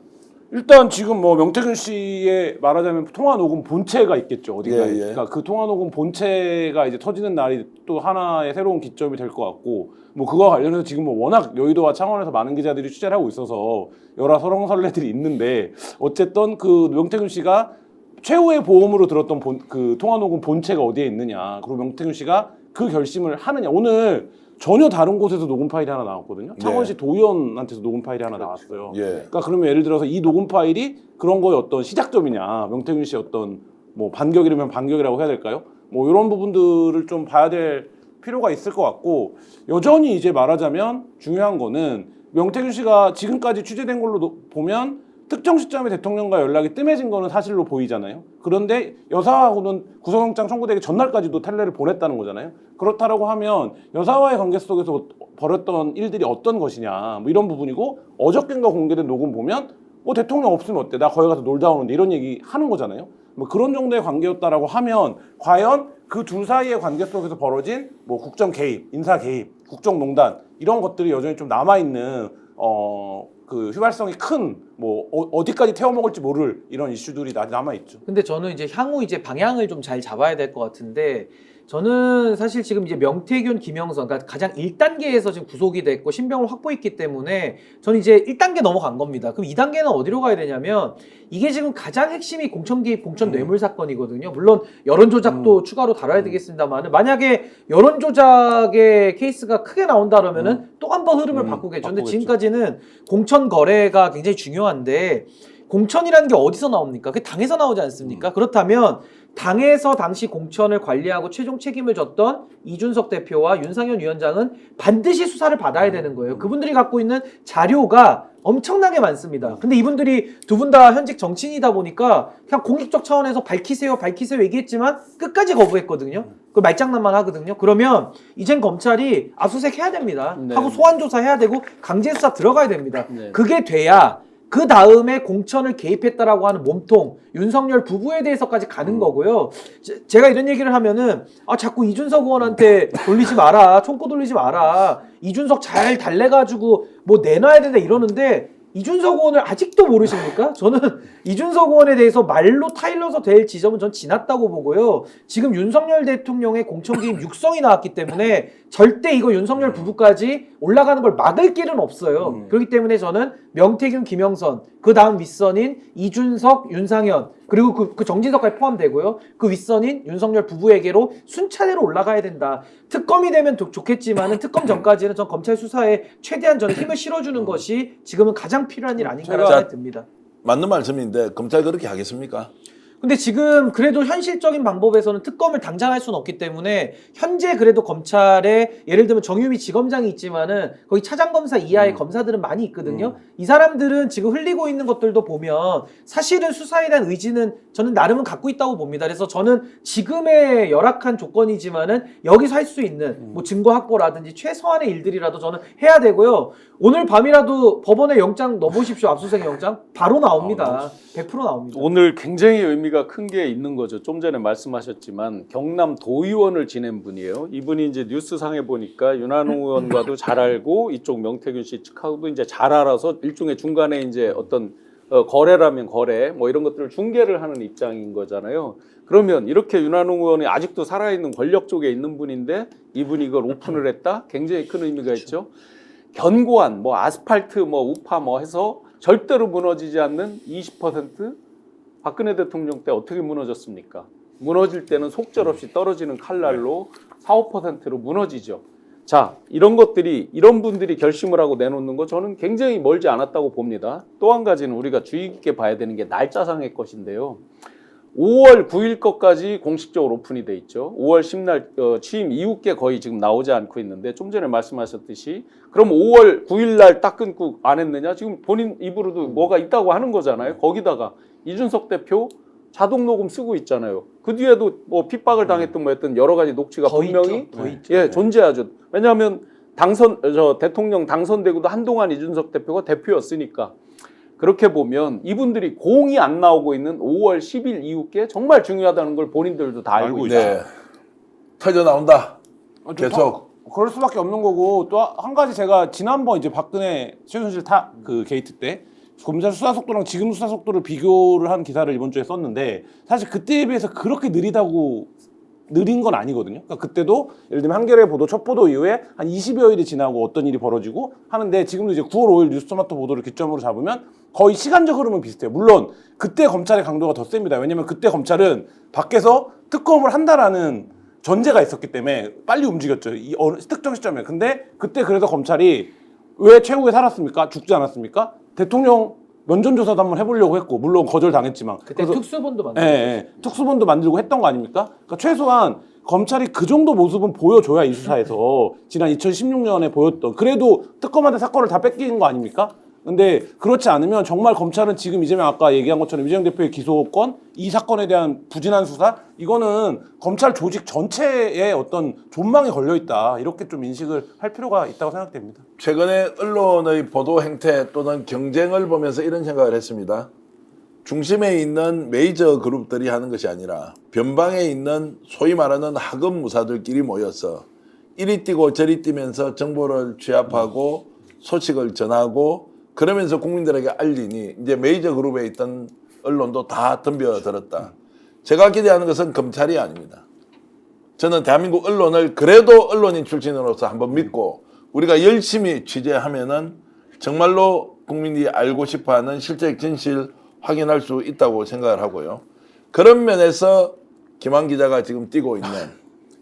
일단 지금 뭐 명태균 씨의 말하자면 통화 녹음 본체가 있겠죠, 어딘가에. 예, 예. 그러니까 그 통화 녹음 본체가 이제 터지는 날이 또 하나의 새로운 기점이 될 것 같고, 뭐 그거와 관련해서 지금 뭐 워낙 여의도와 창원에서 많은 기자들이 취재를 하고 있어서 여러 설렁설레들이 있는데, 어쨌든 그 명태균 씨가 최후의 보험으로 들었던 그 통화 녹음 본체가 어디에 있느냐, 그리고 명태균 씨가 그 결심을 하느냐. 오늘 전혀 다른 곳에서 녹음 파일이 하나 나왔거든요. 창원시 도의원한테서 녹음 파일이 하나 나왔어요. 예. 그러니까 그러면 예를 들어서 이 녹음 파일이 그런 거의 어떤 시작점이냐, 명태균 씨의 어떤 뭐 반격이라면 반격이라고 해야 될까요? 뭐 이런 부분들을 좀 봐야 될 필요가 있을 것 같고, 여전히 이제 말하자면 중요한 거는 명태균 씨가 지금까지 취재된 걸로 보면 특정 시점에 대통령과 연락이 뜸해진 거는 사실로 보이잖아요. 그런데 여사하고는 구속영장 청구되기 전날까지도 텔레를 보냈다는 거잖아요. 그렇다라고 하면 여사와의 관계 속에서 벌였던 일들이 어떤 것이냐, 뭐 이런 부분이고, 어저께인가 공개된 녹음 보면 뭐 대통령 없으면 어때? 나 거기 가서 놀다 오는데 이런 얘기 하는 거잖아요. 뭐 그런 정도의 관계였다라고 하면 과연 그 둘 사이의 관계 속에서 벌어진 뭐 국정 개입, 인사 개입, 국정농단 이런 것들이 여전히 좀 남아있는 그 휘발성이 큰 뭐 어디까지 태워먹을지 모를 이런 이슈들이 남아있죠. 근데 저는 이제 향후 이제 방향을 좀 잘 잡아야 될 것 같은데, 저는 사실 지금 이제 명태균, 김영선, 그러니까 가장 1단계에서 지금 구속이 됐고 신병을 확보했기 때문에 저는 이제 1단계 넘어간 겁니다. 그럼 2단계는 어디로 가야 되냐면, 이게 지금 가장 핵심이 공천 개입, 공천 뇌물 사건이거든요. 물론 여론조작도 추가로 다뤄야 되겠습니다만, 만약에 여론조작의 케이스가 크게 나온다 그러면은 또 한 번 흐름을 바꾸겠죠. 근데 지금까지는 공천 거래가 굉장히 중요한데, 공천이라는 게 어디서 나옵니까? 그게 당에서 나오지 않습니까? 그렇다면 당에서 당시 공천을 관리하고 최종 책임을 졌던 이준석 대표와 윤상현 위원장은 반드시 수사를 받아야 되는 거예요. 그분들이 갖고 있는 자료가 엄청나게 많습니다. 근데 이분들이 두 분 다 현직 정치인이다 보니까 그냥 공익적 차원에서 밝히세요, 밝히세요 얘기했지만 끝까지 거부했거든요. 그 말장난만 하거든요. 그러면 이젠 검찰이 압수수색 해야 됩니다. 네. 하고 소환조사 해야 되고 강제 수사 들어가야 됩니다. 네. 그게 돼야 그 다음에 공천을 개입했다라고 하는 몸통 윤석열 부부에 대해서까지 가는 거고요. 제가 이런 얘기를 하면은 자꾸 이준석 의원한테 돌리지 마라, 총구 돌리지 마라, 이준석 잘 달래가지고 뭐 내놔야 된다 이러는데, 이준석 의원을 아직도 모르십니까? 저는 이준석 의원에 대해서 말로 타일러서 될 지점은 전 지났다고 보고요. 지금 윤석열 대통령의 공천 개입 육성이 나왔기 때문에 절대 이거 윤석열 부부까지 올라가는 걸 막을 길은 없어요. 그렇기 때문에 저는 명태균, 김영선, 그 다음 윗선인 이준석, 윤상현, 그리고 그 정진석까지 포함되고요. 그 윗선인 윤석열 부부에게로 순차례로 올라가야 된다. 특검이 되면 좋겠지만은 특검 전까지는 전 검찰 수사에 최대한 저는 힘을 실어주는 것이 지금은 가장 필요한 일 아닌가라는 생각이 듭니다. 맞는 말씀인데 검찰 그렇게 하겠습니까? 근데 지금 그래도 현실적인 방법에서는 특검을 당장 할 수는 없기 때문에 현재 그래도 검찰에 예를 들면 정유미 지검장이 있지만은 거기 차장검사 이하의 검사들은 많이 있거든요. 이 사람들은 지금 흘리고 있는 것들도 보면 사실은 수사에 대한 의지는 저는 나름은 갖고 있다고 봅니다. 그래서 저는 지금의 열악한 조건이지만은 여기서 할 수 있는 뭐 증거 확보라든지 최소한의 일들이라도 저는 해야 되고요. 오늘 밤이라도 법원에 영장 넣어보십시오. 압수수색 영장 바로 나옵니다. 100% 나옵니다. 오늘 굉장히 의미가 의미가 큰 게 있는 거죠. 좀 전에 말씀하셨지만 경남 도의원을 지낸 분이에요. 이분이 이제 뉴스상에 보니까 윤한홍 의원과도 잘 알고 이쪽 명태균 씨 측하고도 이제 잘 알아서 일종의 중간에 이제 어떤 거래라면 거래 뭐 이런 것들을 중개를 하는 입장인 거잖아요. 그러면 이렇게 윤한홍 의원이 아직도 살아있는 권력 쪽에 있는 분인데 이분이 이걸 오픈을 했다? 굉장히 큰 의미가 있죠. 견고한 뭐 아스팔트 뭐 우파 뭐 해서 절대로 무너지지 않는 20% 박근혜 대통령 때 어떻게 무너졌습니까? 무너질 때는 속절없이 떨어지는 칼날로 4, 5%로 무너지죠. 자, 이런 것들이 이런 분들이 결심을 하고 내놓는 거 저는 굉장히 멀지 않았다고 봅니다. 또 한 가지는 우리가 주의 깊게 봐야 되는 게 날짜상의 것인데요. 5월 9일 것까지 공식적으로 오픈이 돼 있죠. 5월 10날 취임 이후께 거의 지금 나오지 않고 있는데 좀 전에 말씀하셨듯이 그럼 5월 9일 날 딱 끊고 안 했느냐? 지금 본인 입으로도 뭐가 있다고 하는 거잖아요. 거기다가 이준석 대표 자동 녹음 쓰고 있잖아요. 그 뒤에도 뭐 핍박을 당했던 뭐 했던 여러 가지 녹취가 분명히 예, 존재하죠. 왜냐하면 대통령 당선되고도 한동안 이준석 대표가 대표였으니까. 그렇게 보면 이분들이 공이 안 나오고 있는 5월 10일 이후께 정말 중요하다는 걸 본인들도 다 알고 있어요. 네. 터져 나온다. 계속. 그럴 수밖에 없는 거고 또 한 가지 제가 지난번 이제 박근혜 최순실 그 게이트 때 검찰 수사 속도랑 지금 수사 속도를 비교를 한 기사를 이번 주에 썼는데 사실 그때에 비해서 그렇게 느린 건 아니거든요. 그러니까 그때도 예를 들면 한겨레 보도 첫 보도 이후에 한 20여일이 지나고 어떤 일이 벌어지고 하는데 지금도 이제 9월 5일 뉴스토마토 보도를 기점으로 잡으면 거의 시간적 흐름은 비슷해요. 물론 그때 검찰의 강도가 더 셉니다. 왜냐면 그때 검찰은 밖에서 특검을 한다라는 전제가 있었기 때문에 빨리 움직였죠. 이 특정 시점에. 근데 그때 그래서 검찰이 왜 최후에 살았습니까? 죽지 않았습니까? 대통령 면전조사도 한번 해보려고 했고 물론 거절당했지만 그때 특수본도 만들고 특수본도 만들고 했던 거 아닙니까? 그러니까 최소한 검찰이 그 정도 모습은 보여줘야 이 수사에서 지난 2016년에 보였던 그래도 특검한테 사건을 다 뺏기는 거 아닙니까? 근데 그렇지 않으면 정말 검찰은 지금 이재명 아까 얘기한 것처럼 이재명 대표의 기소권 이 사건에 대한 부진한 수사 이거는 검찰 조직 전체에 어떤 존망이 걸려있다 이렇게 좀 인식을 할 필요가 있다고 생각됩니다. 최근에 언론의 보도 행태 또는 경쟁을 보면서 이런 생각을 했습니다. 중심에 있는 메이저 그룹들이 하는 것이 아니라 변방에 있는 소위 말하는 하급 무사들끼리 모여서 이리 뛰고 저리 뛰면서 정보를 취합하고 소식을 전하고 그러면서 국민들에게 알리니 이제 메이저 그룹에 있던 언론도 다 덤벼들었다. 제가 기대하는 것은 검찰이 아닙니다. 저는 대한민국 언론을 그래도 언론인 출신으로서 한번 믿고 우리가 열심히 취재하면은 정말로 국민이 알고 싶어하는 실제 진실 확인할 수 있다고 생각을 하고요. 그런 면에서 김한 기자가 지금 뛰고 있는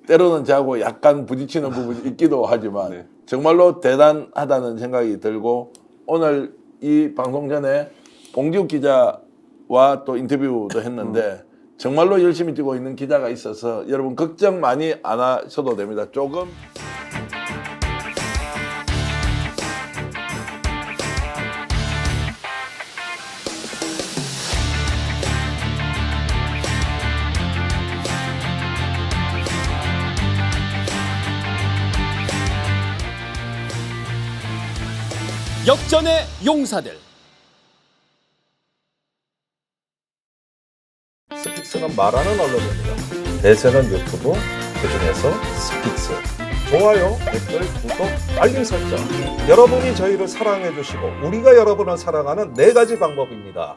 때로는 저하고 약간 부딪히는 부분이 있기도 하지만 정말로 대단하다는 생각이 들고 오늘 이 방송 전에 봉지욱 기자와 또 인터뷰도 했는데 정말로 열심히 뛰고 있는 기자가 있어서 여러분 걱정 많이 안 하셔도 됩니다. 조금 역전의 용사들. 스픽스는 말하는 언론입니다. 대세는 유튜브, 그중에서 스픽스. 좋아요, 댓글, 구독, 알림 설정. 여러분이 저희를 사랑해 주시고 우리가 여러분을 사랑하는 4가지 방법입니다.